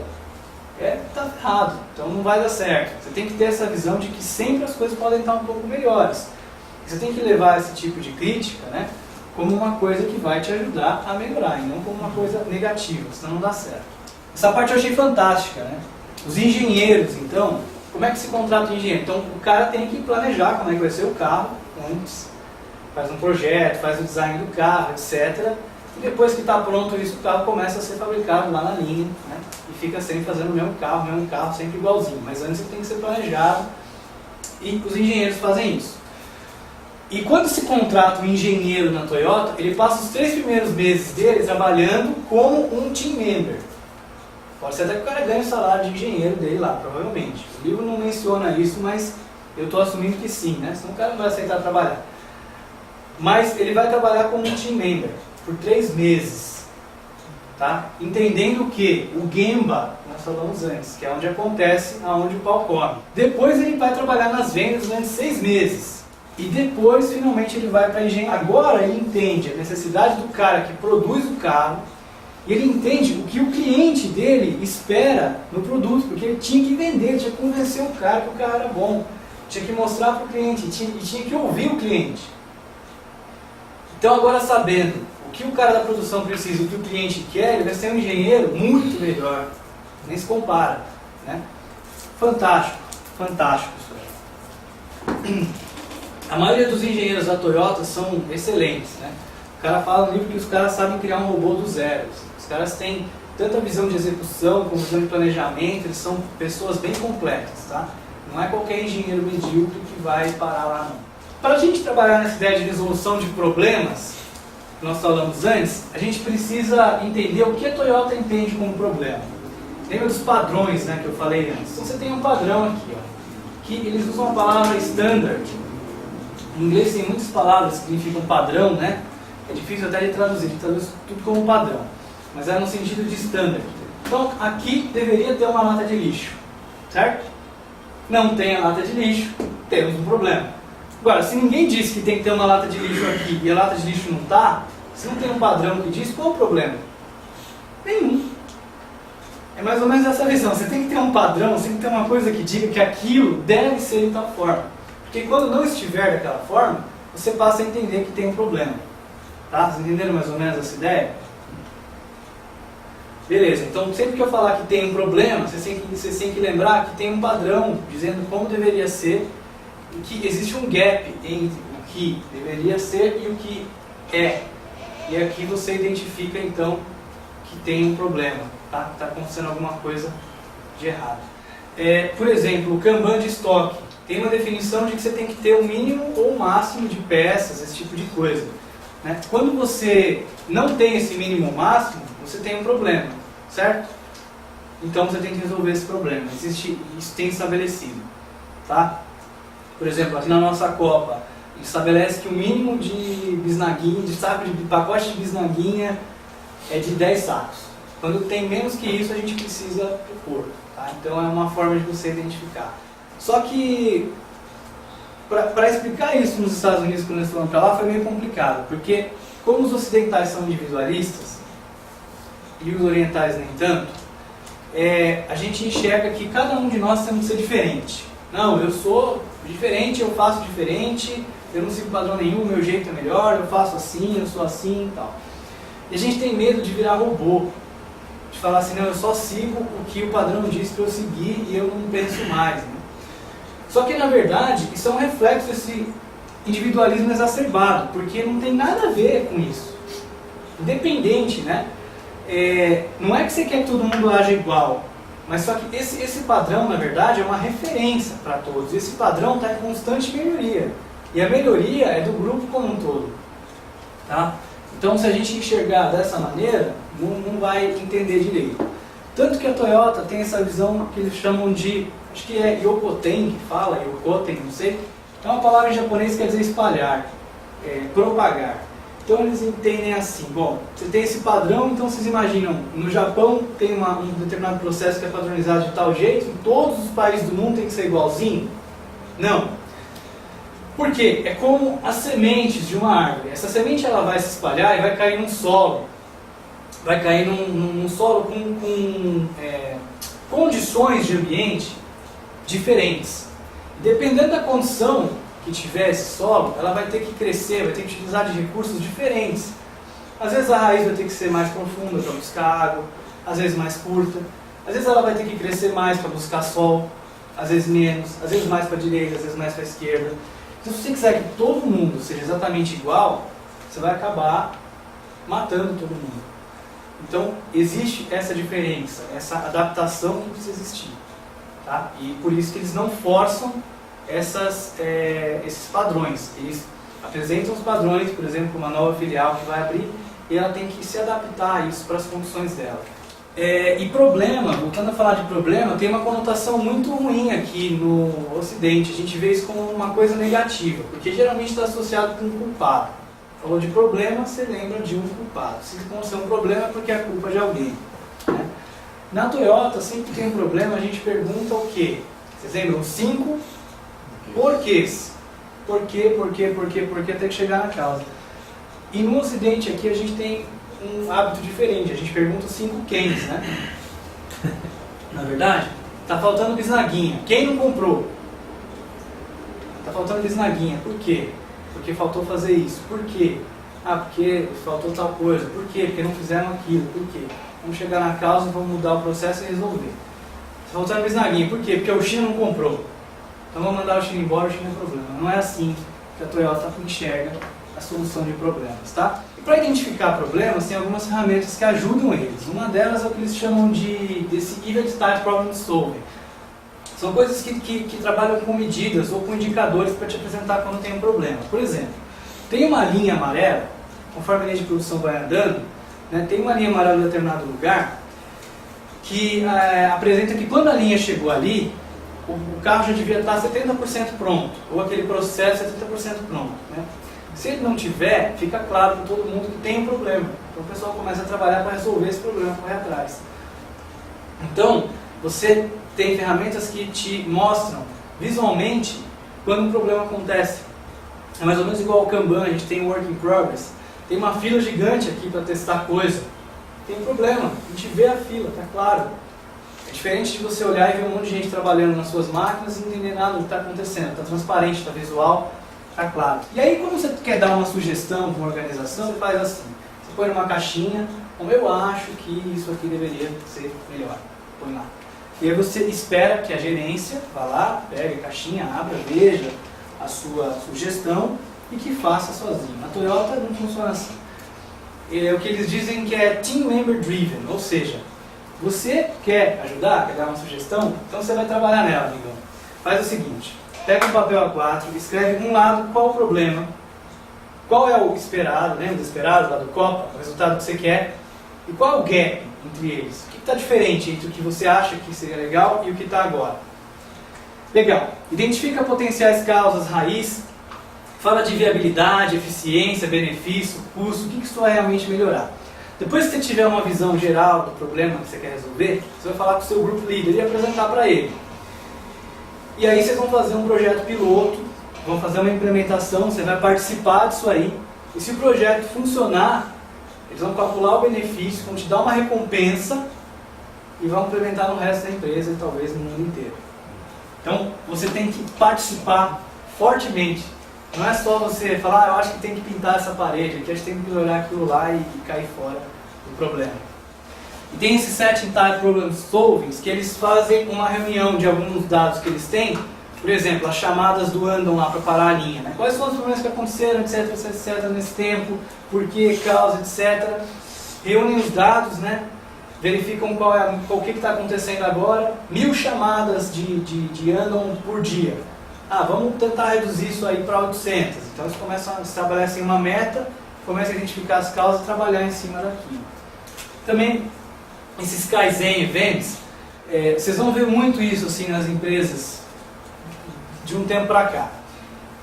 está errado, então não vai dar certo. Você tem que ter essa visão de que sempre as coisas podem estar um pouco melhores. Você tem que levar esse tipo de crítica, né, como uma coisa que vai te ajudar a melhorar, e não como uma coisa negativa, senão não dá certo. Essa parte eu achei fantástica, né? Os engenheiros, então, como é que se contrata um engenheiro? Então o cara tem que planejar como é que vai ser o carro antes, faz um projeto, faz o design do carro, etc. E depois que está pronto isso, o carro começa a ser fabricado lá na linha, né? E fica sempre fazendo o mesmo carro, sempre igualzinho. Mas antes ele tem que ser planejado e os engenheiros fazem isso. E quando se contrata um engenheiro na Toyota, ele passa os 3 primeiros meses dele trabalhando como um team member. Pode ser até que o cara ganhe o salário de engenheiro dele lá, provavelmente. O livro não menciona isso, mas eu estou assumindo que sim, né? Senão o cara não vai aceitar trabalhar. Mas ele vai trabalhar como um team member por 3 meses, tá? Entendendo que o Gemba, nós falamos antes, que é onde acontece, aonde o pau come. Depois ele vai trabalhar nas vendas durante 6 meses. E depois, finalmente, ele vai para a engenharia. Agora ele entende a necessidade do cara que produz o carro, e ele entende o que o cliente dele espera no produto, porque ele tinha que vender, tinha que convencer o cara que o carro era bom, tinha que mostrar para o cliente, e tinha que ouvir o cliente. Então agora, sabendo o que o cara da produção precisa, o que o cliente quer, ele vai ser um engenheiro muito melhor, nem se compara, né? Fantástico, fantástico isso. A maioria dos engenheiros da Toyota são excelentes, né? O cara fala no livro que os caras sabem criar um robô do zero. Os caras têm tanta visão de execução como visão de planejamento, eles são pessoas bem completas, tá? Não é qualquer engenheiro medíocre que vai parar lá, não. Para a gente trabalhar nessa ideia de resolução de problemas, que nós falamos antes, a gente precisa entender o que a Toyota entende como problema. Lembra dos padrões, né, que eu falei antes? Então você tem um padrão aqui, ó, que eles usam a palavra standard. Em inglês tem muitas palavras que significam padrão, né? É difícil até de traduzir, ele traduz tudo como padrão, mas é no sentido de standard. Então aqui deveria ter uma lata de lixo, certo? Não tem a lata de lixo, temos um problema. Agora, se ninguém disse que tem que ter uma lata de lixo aqui e a lata de lixo não está, se não tem um padrão que diz, qual o problema? Nenhum. É mais ou menos essa visão. Você tem que ter um padrão, você tem que ter uma coisa que diga que aquilo deve ser de tal forma. Porque quando não estiver daquela forma, você passa a entender que tem um problema. Tá? Vocês entenderam mais ou menos essa ideia? Beleza, então sempre que eu falar que tem um problema, vocês têm que lembrar que tem um padrão dizendo como deveria ser e que existe um gap entre o que deveria ser e o que é. E aqui você identifica então que tem um problema, tá? Está acontecendo alguma coisa de errado. Por exemplo, o Kanban de estoque tem uma definição de que você tem que ter o mínimo ou o máximo de peças, esse tipo de coisa, né? Quando você não tem esse mínimo ou máximo, você tem um problema, certo? Então você tem que resolver esse problema. Isso tem estabelecido, tá? Por exemplo, aqui na nossa Copa, estabelece que o mínimo de bisnaguinha, de pacote de bisnaguinha é de 10 sacos. Quando tem menos que isso, a gente precisa pôr, tá? Então é uma forma de você identificar. Só que, para explicar isso nos Estados Unidos, quando eles foram para lá, foi meio complicado, porque como os ocidentais são individualistas, e os orientais nem tanto, a gente enxerga que cada um de nós temos que ser diferente. Não, eu sou diferente, eu faço diferente, eu não sigo padrão nenhum, meu jeito é melhor, eu faço assim, eu sou assim e tal. E a gente tem medo de virar robô, de falar assim, não, eu só sigo o que o padrão diz para eu seguir e eu não penso mais, né? Só que na verdade, isso é um reflexo desse individualismo exacerbado, porque não tem nada a ver com isso. Independente, né? Não é que você quer que todo mundo haja igual, mas só que esse padrão, na verdade, é uma referência para todos. Esse padrão está em constante melhoria. E a melhoria é do grupo como um todo. Tá? Então, se a gente enxergar dessa maneira, não vai entender direito. Tanto que a Toyota tem essa visão que eles chamam de, acho que é Yokoten que fala, Yokoten, não sei. É uma palavra em japonês que quer dizer espalhar, propagar. Então eles entendem assim, bom, você tem esse padrão, então vocês imaginam, no Japão tem um determinado processo que é padronizado de tal jeito, em todos os países do mundo tem que ser igualzinho? Não. Por quê? É como as sementes de uma árvore. Essa semente ela vai se espalhar e vai cair num solo. Vai cair num solo com condições de ambiente diferentes. Dependendo da condição que tiver esse solo, ela vai ter que crescer, vai ter que utilizar de recursos diferentes. Às vezes a raiz vai ter que ser mais profunda para buscar água, às vezes mais curta, às vezes ela vai ter que crescer mais para buscar sol, às vezes menos, às vezes mais para a direita, às vezes mais para a esquerda. Então se você quiser que todo mundo seja exatamente igual, você vai acabar matando todo mundo. Então existe essa diferença, essa adaptação que precisa existir. Tá? E por isso que eles não forçam esses padrões. Eles apresentam os padrões, por exemplo, uma nova filial que vai abrir, e ela tem que se adaptar a isso para as condições dela. E problema, voltando a falar de problema, tem uma conotação muito ruim aqui no Ocidente. A gente vê isso como uma coisa negativa, porque geralmente está associado com um culpado. Falou de problema, você lembra de um culpado. Se ser um problema é porque é a culpa de alguém, né? Na Toyota, sempre que tem um problema, a gente pergunta o quê? Vocês lembram? 5 porquês. Por quê, até que chegar na causa. E no Ocidente aqui a gente tem um hábito diferente, a gente pergunta 5 quens, né? Na verdade, está faltando bisnaguinha. Quem não comprou? Está faltando bisnaguinha. Por quê? Porque faltou fazer isso. Por quê? Porque faltou tal coisa. Por quê? Porque não fizeram aquilo. Por quê? Vamos chegar na causa, vamos mudar o processo e resolver. Está faltando bisnaguinha. Por quê? Porque o China não comprou. Então vamos mandar o China embora, o China é problema. Não é assim que a Toyota enxerga a solução de problemas, tá? E para identificar problemas, tem algumas ferramentas que ajudam eles. Uma delas é o que eles chamam desse Event Type Problem Solving. São coisas que trabalham com medidas ou com indicadores para te apresentar quando tem um problema. Por exemplo, tem uma linha amarela, conforme a linha de produção vai andando, né, tem uma linha amarela em determinado lugar que apresenta que quando a linha chegou ali, o carro já devia estar 70% pronto, ou aquele processo 70% pronto. Né? Se ele não tiver, fica claro para todo mundo que tem um problema. Então o pessoal começa a trabalhar para resolver esse problema, correr atrás. Então, você tem ferramentas que te mostram visualmente quando um problema acontece. É mais ou menos igual ao Kanban, a gente tem o Work in Progress. Tem uma fila gigante aqui para testar coisa. Tem um problema, a gente vê a fila, tá claro. É diferente de você olhar e ver um monte de gente trabalhando nas suas máquinas e não entender nada do que está acontecendo. Está transparente, está visual, está claro. E aí quando você quer dar uma sugestão para uma organização, você faz assim. Você põe numa caixinha, como eu acho que isso aqui deveria ser melhor. Põe lá. E aí você espera que a gerência vá lá, pegue a caixinha, abra, veja a sua sugestão e que faça sozinho. A Toyota não funciona assim. É o que eles dizem que é Team Member Driven, ou seja, você quer ajudar, quer dar uma sugestão, então você vai trabalhar nela, amigão. Faz o seguinte, pega um papel A4, escreve um lado qual o problema, qual é o esperado, lembra do esperado lá do Copa, o resultado que você quer, e qual é o gap entre eles. O que está diferente entre o que você acha que seria legal e o que está agora. Legal. Identifica potenciais causas raiz, fala de viabilidade, eficiência, benefício, custo, o que isso vai realmente melhorar. Depois que você tiver uma visão geral do problema que você quer resolver, você vai falar com o seu grupo líder e apresentar para ele. E aí vocês vão fazer um projeto piloto, vão fazer uma implementação, você vai participar disso aí. E se o projeto funcionar, eles vão calcular o benefício, vão te dar uma recompensa e vão implementar no resto da empresa e talvez no mundo inteiro. Então, você tem que participar fortemente. Não é só você falar, eu acho que tem que pintar essa parede, aqui a gente tem que melhorar aquilo lá e cair fora do problema. E tem esse Setting Type Problem Solving, que eles fazem uma reunião de alguns dados que eles têm, por exemplo, as chamadas do Andon lá para parar a linha. Né? Quais são os problemas que aconteceram, etc, etc, nesse tempo, por que, causa, etc. Reúnem os dados, né? Verificam o que está acontecendo agora, 1000 chamadas de Andon por dia. Vamos tentar reduzir isso aí para 800. Então eles começam a estabelecer uma meta, começam a identificar as causas e trabalhar em cima daquilo. Também, esses Kaizen Events, vocês vão ver muito isso assim nas empresas de um tempo para cá.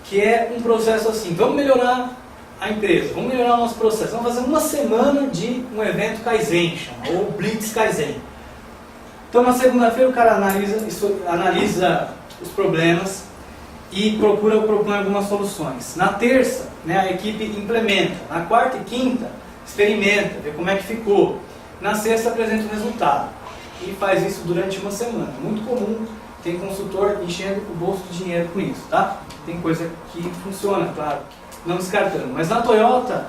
Que é um processo assim, vamos melhorar a empresa, vamos melhorar o nosso processo. Vamos fazer uma semana de um evento Kaizen, chama, ou Blitz Kaizen. Então na segunda-feira o cara analisa os problemas, e propõe algumas soluções. Na terça, né, a equipe implementa. Na quarta e quinta, experimenta, vê como é que ficou. Na sexta, apresenta o resultado. E faz isso durante uma semana. Muito comum, tem consultor enchendo o bolso de dinheiro com isso, tá? Tem coisa que funciona, claro, não descartando. Mas na Toyota,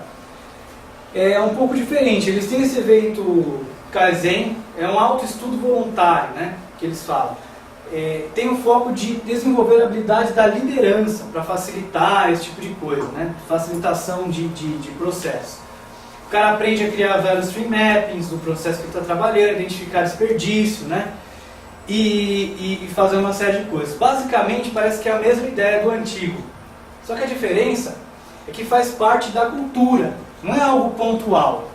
é um pouco diferente. Eles têm esse evento Kaizen, é um autoestudo voluntário, né, que eles falam. Tem o foco de desenvolver a habilidade da liderança para facilitar esse tipo de coisa, né? Facilitação de processo. O cara aprende a criar value stream mappings do processo que ele está trabalhando, identificar desperdício, né? E fazer uma série de coisas. Basicamente parece que é a mesma ideia do antigo. Só que a diferença é que faz parte da cultura, não é algo pontual.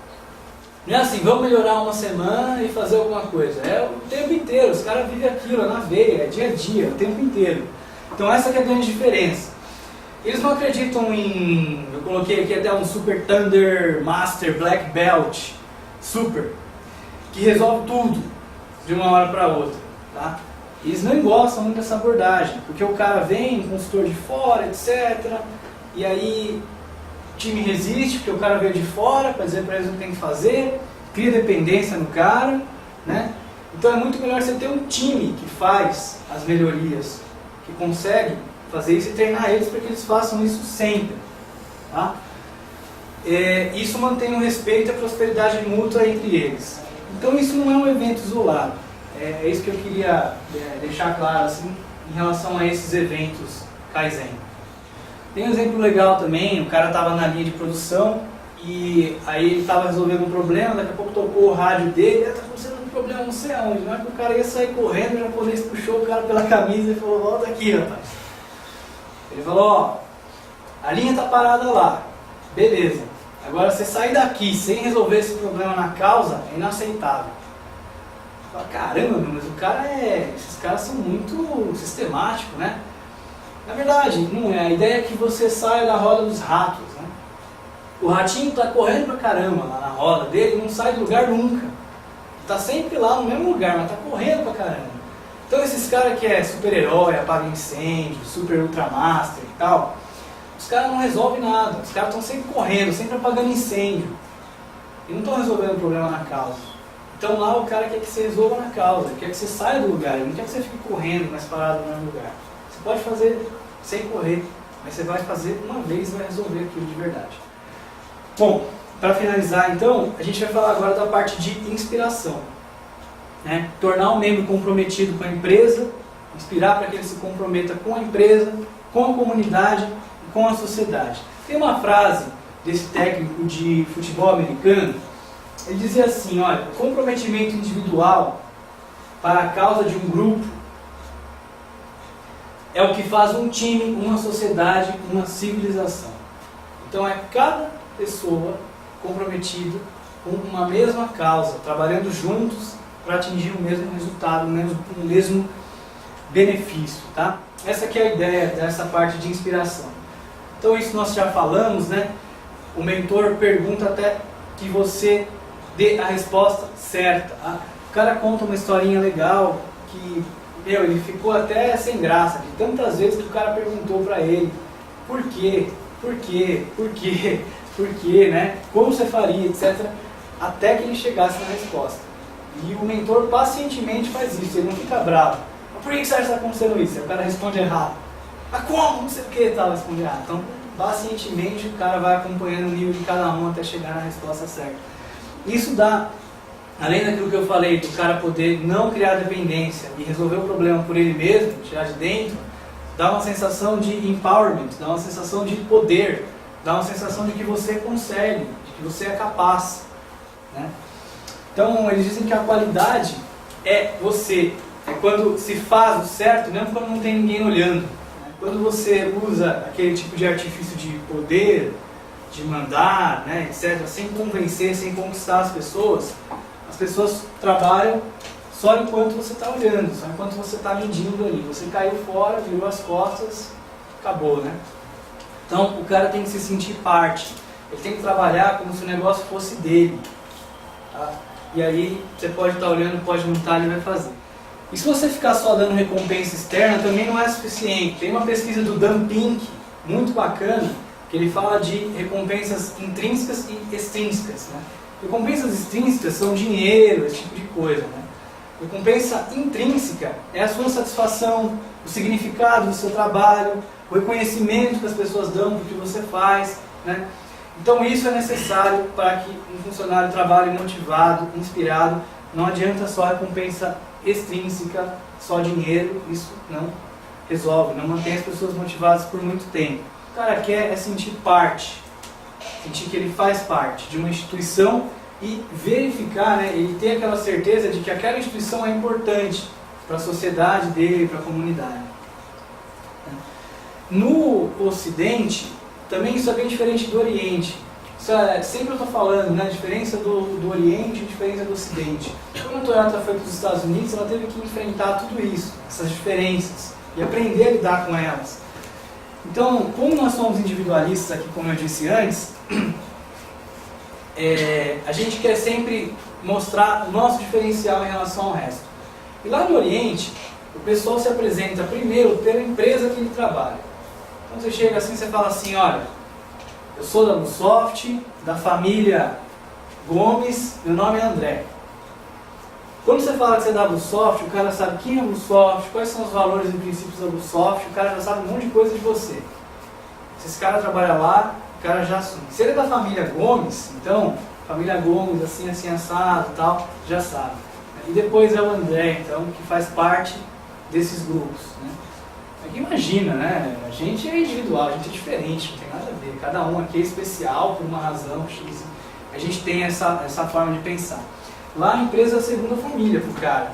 Não é assim, vamos melhorar uma semana e fazer alguma coisa. É o tempo inteiro, os caras vivem aquilo, é na veia, é dia a dia, o tempo inteiro. Então essa que é a grande diferença. Eles não acreditam em, eu coloquei aqui até um Super Thunder Master Black Belt Super, que resolve tudo de uma hora para outra. Tá? Eles não gostam muito dessa abordagem, porque o cara vem, um consultor de fora, etc. E aí o time resiste, porque o cara veio de fora para dizer para eles o que tem que fazer, cria dependência no cara, né? Então é muito melhor você ter um time que faz as melhorias, que consegue fazer isso e treinar eles para que eles façam isso sempre. Tá? Isso mantém o respeito e a prosperidade mútua entre eles. Então isso não é um evento isolado. É isso que eu queria deixar claro assim, em relação a esses eventos Kaizen. Tem um exemplo legal também, o cara estava na linha de produção e aí ele estava resolvendo um problema, daqui a pouco tocou o rádio dele, está acontecendo o problema não sei aonde. Na hora que o cara ia sair correndo, o japonês puxou o cara pela camisa e falou, volta aqui, rapaz. Ele falou, ó, a linha tá parada lá, beleza. Agora você sair daqui sem resolver esse problema na causa é inaceitável. Fala, caramba, mas o cara esses caras são muito sistemáticos, né? Na verdade, não é. A ideia é que você saia da roda dos ratos, né? O ratinho está correndo pra caramba lá na roda dele, não sai do lugar nunca. Está sempre lá no mesmo lugar, mas está correndo pra caramba. Então esses caras que é super-herói, apaga incêndio, super ultramaster e tal, os caras não resolvem nada. Os caras estão sempre correndo, sempre apagando incêndio. E não estão resolvendo o problema na causa. Então lá o cara quer que você resolva na causa, quer que você saia do lugar, ele não quer que você fique correndo, mas parado no mesmo lugar. Você pode fazer sem correr, mas você vai fazer uma vez e vai resolver aquilo de verdade. Bom, para finalizar então, a gente vai falar agora da parte de inspiração. Né? Tornar um membro comprometido com a empresa, inspirar para que ele se comprometa com a empresa, com a comunidade e com a sociedade. Tem uma frase desse técnico de futebol americano, ele dizia assim, olha, o comprometimento individual para a causa de um grupo é o que faz um time, uma sociedade, uma civilização. Então é cada pessoa comprometida com uma mesma causa, trabalhando juntos para atingir o mesmo resultado, o mesmo benefício, tá? Essa aqui é a ideia dessa parte de inspiração. Então isso nós já falamos, né? O mentor pergunta até que você dê a resposta certa. Tá? O cara conta uma historinha legal que, ele ficou até sem graça, de tantas vezes que o cara perguntou para ele por quê, né? Como você faria, etc. Até que ele chegasse na resposta. E o mentor pacientemente faz isso, ele não fica bravo. Mas por que você acha que está acontecendo isso? Aí o cara responde errado. Mas como? Não sei o que, tal, responde errado. Então, pacientemente o cara vai acompanhando o nível de cada um até chegar na resposta certa. Isso dá, além daquilo que eu falei, do cara poder não criar dependência e resolver o problema por ele mesmo, tirar de dentro, dá uma sensação de empowerment, dá uma sensação de poder, dá uma sensação de que você consegue, de que você é capaz. Né? Então, eles dizem que a qualidade é quando se faz o certo, mesmo quando não tem ninguém olhando. Né? Quando você usa aquele tipo de artifício de poder, de mandar, né, etc., sem convencer, sem conquistar as pessoas trabalham só enquanto você está olhando, só enquanto você está medindo ali. Você caiu fora, virou as costas, acabou, né? Então, o cara tem que se sentir parte. Ele tem que trabalhar como se o negócio fosse dele. Tá? E aí, você pode estar olhando, pode não estar, ele vai fazer. E se você ficar só dando recompensa externa, também não é suficiente. Tem uma pesquisa do Dan Pink, muito bacana, que ele fala de recompensas intrínsecas e extrínsecas. Né? Recompensas extrínsecas são dinheiro, esse tipo de coisa. Né? Recompensa intrínseca é a sua satisfação, o significado do seu trabalho, o reconhecimento que as pessoas dão do que você faz. Né? Então isso é necessário para que um funcionário trabalhe motivado, inspirado. Não adianta só recompensa extrínseca, só dinheiro, isso não resolve, não mantém as pessoas motivadas por muito tempo. O cara quer sentir parte, sentir que ele faz parte de uma instituição e verificar, né, ele ter aquela certeza de que aquela instituição é importante para a sociedade dele, para a comunidade. No Ocidente, também isso é bem diferente do Oriente. Isso sempre eu estou falando, né, a diferença do Oriente e a diferença do Ocidente. Quando a Toyota foi para os Estados Unidos, ela teve que enfrentar tudo isso, essas diferenças, e aprender a lidar com elas. Então, como nós somos individualistas aqui, como eu disse antes, a gente quer sempre mostrar o nosso diferencial em relação ao resto. E lá no Oriente, o pessoal se apresenta primeiro pela empresa que ele trabalha. Então você chega assim e fala assim, olha, eu sou da Lusoft, da família Gomes, meu nome é André. Quando você fala que você é da Lusoft, o cara sabe quem é a Lusoft, quais são os valores e princípios da Lusoft, o cara já sabe um monte de coisa de você. Se esse cara trabalha lá, o cara já assume. Se ele é da família Gomes, então, família Gomes, assim, assim, assado e tal, já sabe. E depois é o André, então, que faz parte desses grupos. Né? Aqui imagina, né? A gente é individual, a gente é diferente, não tem nada a ver. Cada um aqui é especial por uma razão X. A gente tem essa forma de pensar. Lá a empresa é a segunda família pro cara.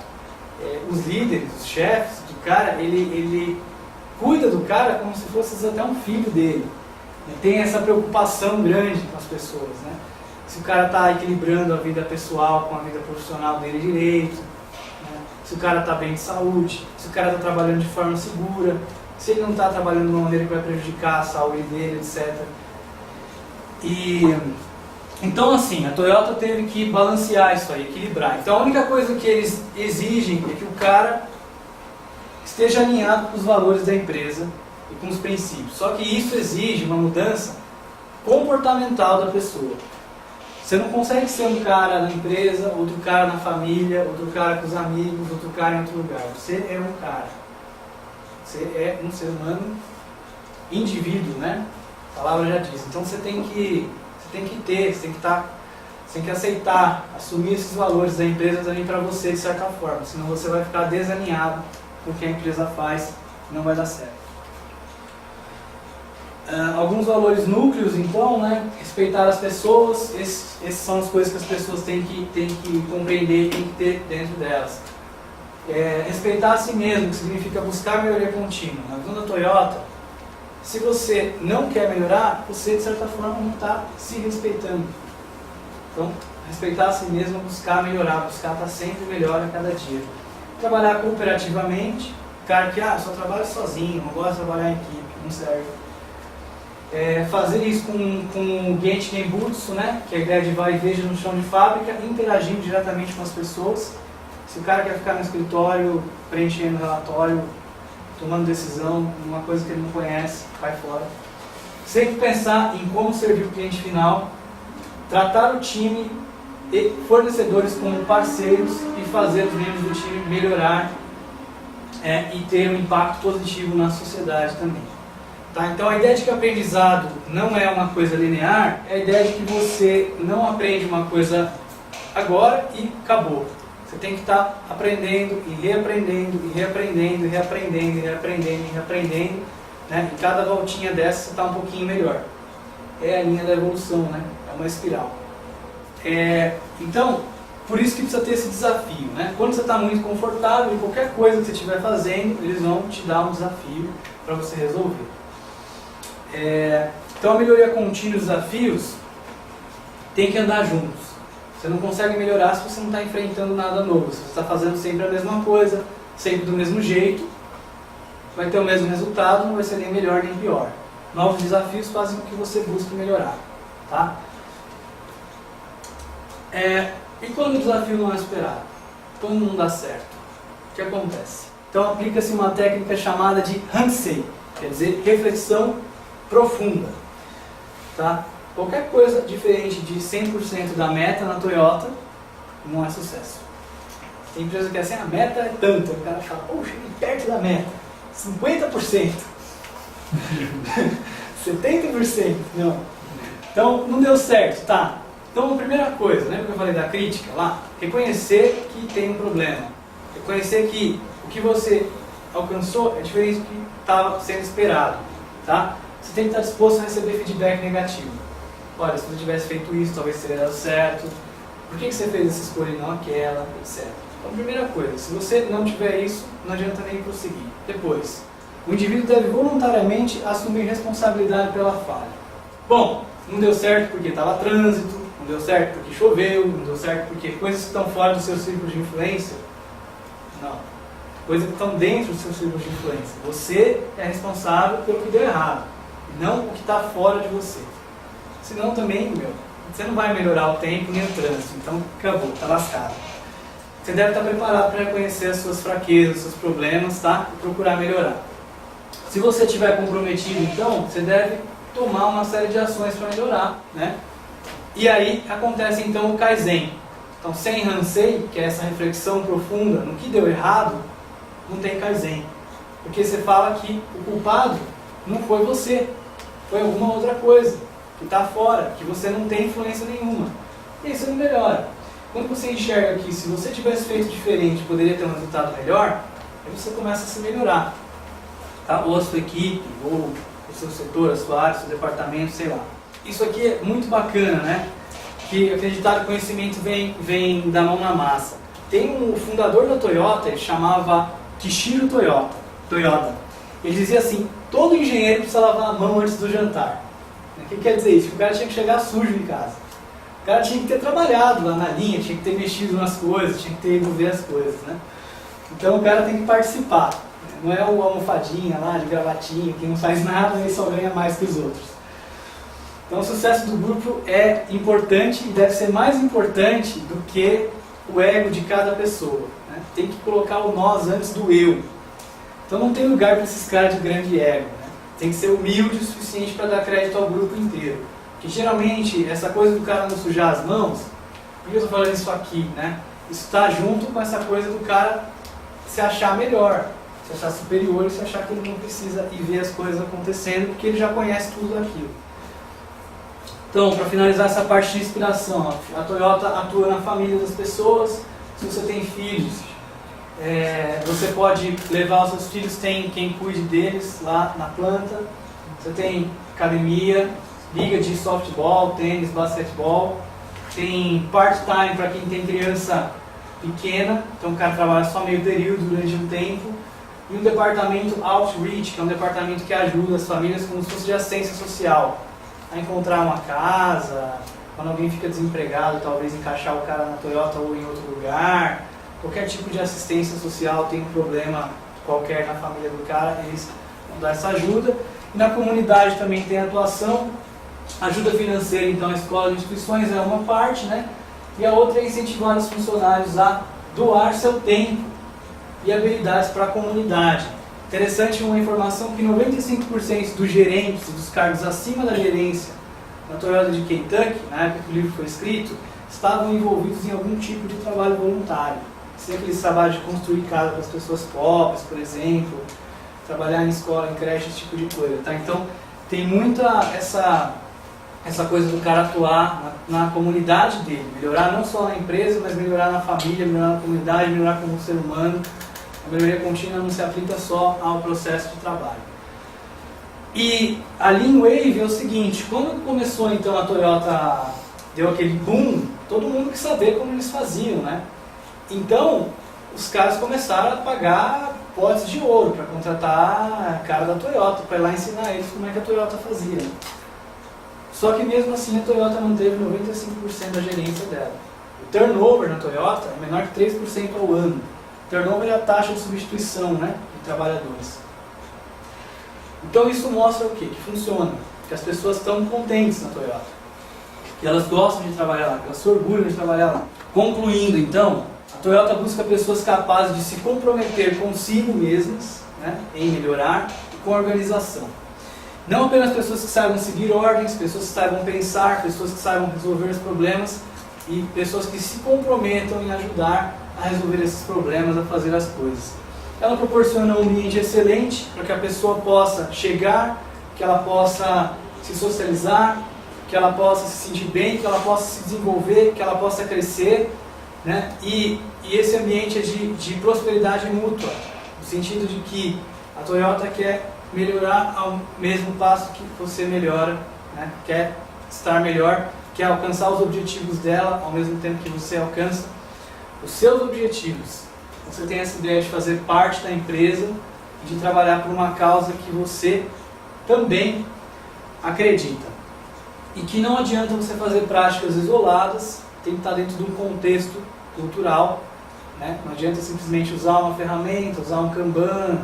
Os líderes, os chefes do cara, ele cuida do cara como se fosse até um filho dele. Tem essa preocupação grande com as pessoas, né? Se o cara está equilibrando a vida pessoal com a vida profissional dele direito, né? Se o cara está bem de saúde, se o cara está trabalhando de forma segura, se ele não está trabalhando de uma maneira que vai prejudicar a saúde dele, etc. Então assim, a Toyota teve que balancear isso aí, equilibrar. Então a única coisa que eles exigem é que o cara esteja alinhado com os valores da empresa e com os princípios. Só que isso exige uma mudança comportamental da pessoa. Você não consegue ser um cara na empresa, outro cara na família, outro cara com os amigos, outro cara em outro lugar. Você é um cara. Você é um ser humano, indivíduo, né? A palavra já diz. Então você tem que aceitar, assumir esses valores da empresa também para você de certa forma. Senão você vai ficar desalinhado com o que a empresa faz e não vai dar certo. Alguns valores núcleos, então, né? Respeitar as pessoas, essas são as coisas que as pessoas têm que compreender e têm que ter dentro delas. Respeitar a si mesmo, que significa buscar melhoria contínua. Na visão da Toyota, se você não quer melhorar, você de certa forma não está se respeitando. Então, respeitar a si mesmo, buscar melhorar, buscar estar sempre melhor a cada dia. Trabalhar cooperativamente, cara que só trabalha sozinho, não gosta de trabalhar em equipe, não serve. Fazer isso com o Genchi Genbutsu, né? Que é a ideia de vai e veja no chão de fábrica, interagindo diretamente com as pessoas. Se o cara quer ficar no escritório, preenchendo relatório, tomando decisão, uma coisa que ele não conhece, vai fora. Sempre pensar em como servir o cliente final, tratar o time e fornecedores como parceiros e fazer os membros do time melhorar e ter um impacto positivo na sociedade também. Tá? Então a ideia de que o aprendizado não é uma coisa linear é a ideia de que você não aprende uma coisa agora e acabou. Você tem que estar aprendendo e reaprendendo e reaprendendo e reaprendendo e reaprendendo e reaprendendo, né? E cada voltinha dessa você está um pouquinho melhor. É a linha da evolução, né? É uma espiral. Então, por isso que precisa ter esse desafio, né? Quando você está muito confortável em qualquer coisa que você estiver fazendo, eles vão te dar um desafio para você resolver. Então a melhoria contínua e os desafios tem que andar juntos. Você não consegue melhorar se você não está enfrentando nada novo. Se você está fazendo sempre a mesma coisa, sempre do mesmo jeito, vai ter o mesmo resultado, não vai ser nem melhor nem pior. Novos desafios fazem com que você busque melhorar. Tá? E quando o desafio não é superado? Quando não dá certo? O que acontece? Então aplica-se uma técnica chamada de Hansei, quer dizer, reflexão profunda. Tá? Qualquer coisa diferente de 100% da meta na Toyota não é sucesso. Tem empresa que é assim, a meta é tanto, o cara fala, poxa, perto da meta, 50%, 70%, não. Então não deu certo, tá? Então a primeira coisa, lembra que eu falei da crítica lá? Reconhecer que tem um problema. Reconhecer que o que você alcançou é diferente do que estava sendo esperado. Tá? Você tem que estar disposto a receber feedback negativo. Olha, se você tivesse feito isso, talvez teria dado certo. Por que você fez essa escolha e não aquela, etc. Então, primeira coisa, se você não tiver isso, não adianta nem prosseguir. Depois, o indivíduo deve voluntariamente assumir responsabilidade pela falha. Bom, não deu certo porque estava trânsito, não deu certo porque choveu, não deu certo porque coisas que estão fora do seu círculo de influência. Não. Coisas que estão dentro do seu círculo de influência. Você é responsável pelo que deu errado, não o que está fora de você. Senão também, você não vai melhorar o tempo nem o trânsito. Então, acabou, está lascado. Você deve estar preparado para reconhecer as suas fraquezas, os seus problemas, tá? E procurar melhorar. Se você estiver comprometido, então, você deve tomar uma série de ações para melhorar, né? E aí acontece então o Kaizen. Então, sem Hansei, que é essa reflexão profunda no que deu errado, não tem Kaizen. Porque você fala que o culpado não foi você, foi alguma outra coisa que está fora, que você não tem influência nenhuma. E aí você não melhora. Quando você enxerga que se você tivesse feito diferente, poderia ter um resultado melhor, aí você começa a se melhorar. Tá? Ou a sua equipe, ou o seu setor, a sua área, o seu departamento, sei lá. Isso aqui é muito bacana, né? que acreditar que conhecimento vem da mão na massa. Tem um fundador da Toyota, ele chamava Kishiro Toyota. Ele dizia assim, todo engenheiro precisa lavar a mão antes do jantar. O que quer dizer isso? Que o cara tinha que chegar sujo em casa. O cara tinha que ter trabalhado lá na linha, tinha que ter mexido nas coisas, tinha que ter ido ver as coisas, né? Então o cara tem que participar. Não é o almofadinha lá, de gravatinha, que não faz nada e só ganha mais que os outros. Então o sucesso do grupo é importante e deve ser mais importante do que o ego de cada pessoa, né? Tem que colocar o nós antes do eu. Então não tem lugar para esses caras de grande ego, né? Tem que ser humilde o suficiente para dar crédito ao grupo inteiro. Porque geralmente essa coisa do cara não sujar as mãos, por que eu estou falando isso aqui, né? Isso está junto com essa coisa do cara se achar melhor, se achar superior e se achar que ele não precisa ir ver as coisas acontecendo porque ele já conhece tudo aquilo. Então, para finalizar essa parte de inspiração, a Toyota atua na família das pessoas. Se você tem filhos, você pode levar os seus filhos, tem quem cuide deles lá na planta. Você tem academia, liga de softball, tênis, basquetebol. Tem part-time para quem tem criança pequena, então o cara trabalha só meio período durante um tempo. E um departamento outreach, que é um departamento que ajuda as famílias como se fosse de assistência social. A encontrar uma casa, quando alguém fica desempregado, talvez encaixar o cara na Toyota ou em outro lugar. Qualquer tipo de assistência social, tem um problema qualquer na família do cara, eles vão dar essa ajuda. E na comunidade também tem atuação, ajuda financeira, então a escola de instituições é uma parte, né? E a outra é incentivar os funcionários a doar seu tempo e habilidades para a comunidade. Interessante uma informação que 95% dos gerentes e dos cargos acima da gerência na Toyota de Kentucky, na época que o livro foi escrito, estavam envolvidos em algum tipo de trabalho voluntário. Seja aqueles trabalhos de construir casa para as pessoas pobres, por exemplo, trabalhar em escola, em creche, esse tipo de coisa. Tá? Então, tem muita essa coisa do cara atuar na comunidade dele, melhorar não só na empresa, mas melhorar na família, melhorar na comunidade, melhorar como ser humano. A melhoria contínua não se aplica só ao processo de trabalho. E a Lean Wave é o seguinte, quando começou então a Toyota, deu aquele boom, todo mundo quis saber como eles faziam, né? Então, os caras começaram a pagar potes de ouro para contratar a cara da Toyota, para ir lá ensinar eles como é que a Toyota fazia. Só que mesmo assim a Toyota manteve 95% da gerência dela. O turnover na Toyota é menor que 3% ao ano. Turnover é a taxa de substituição, né, de trabalhadores. Então isso mostra o quê? Que funciona, que as pessoas estão contentes na Toyota, que elas gostam de trabalhar lá, que elas se orgulham de trabalhar lá. Concluindo então, a Toyota busca pessoas capazes de se comprometer consigo mesmas, né, em melhorar e com a organização. Não apenas pessoas que saibam seguir ordens, pessoas que saibam pensar, pessoas que saibam resolver os problemas e pessoas que se comprometam em ajudar a resolver esses problemas, a fazer as coisas. Ela proporciona um ambiente excelente para que a pessoa possa chegar, que ela possa se socializar, que ela possa se sentir bem, que ela possa se desenvolver, que ela possa crescer, né? E esse ambiente é de prosperidade mútua, no sentido de que a Toyota quer melhorar ao mesmo passo que você melhora, né? Quer estar melhor, quer alcançar os objetivos dela ao mesmo tempo que você alcança os seus objetivos. Você tem essa ideia de fazer parte da empresa e de trabalhar por uma causa que você também acredita. E que não adianta você fazer práticas isoladas, tem que estar dentro de um contexto cultural, né? Não adianta simplesmente usar uma ferramenta, usar um Kanban,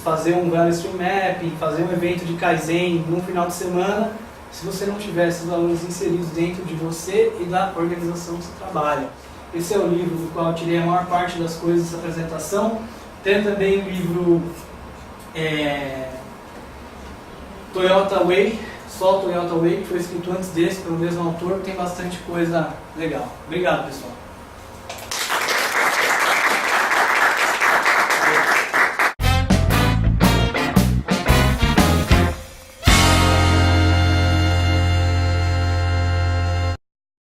fazer um Value Stream Mapping, fazer um evento de Kaizen no final de semana, se você não tiver esses valores inseridos dentro de você e da organização que você trabalha. Esse é o livro do qual eu tirei a maior parte das coisas dessa apresentação. Tem também o livro Toyota Way, só Toyota Way, que foi escrito antes desse, pelo mesmo autor, tem bastante coisa legal. Obrigado, pessoal.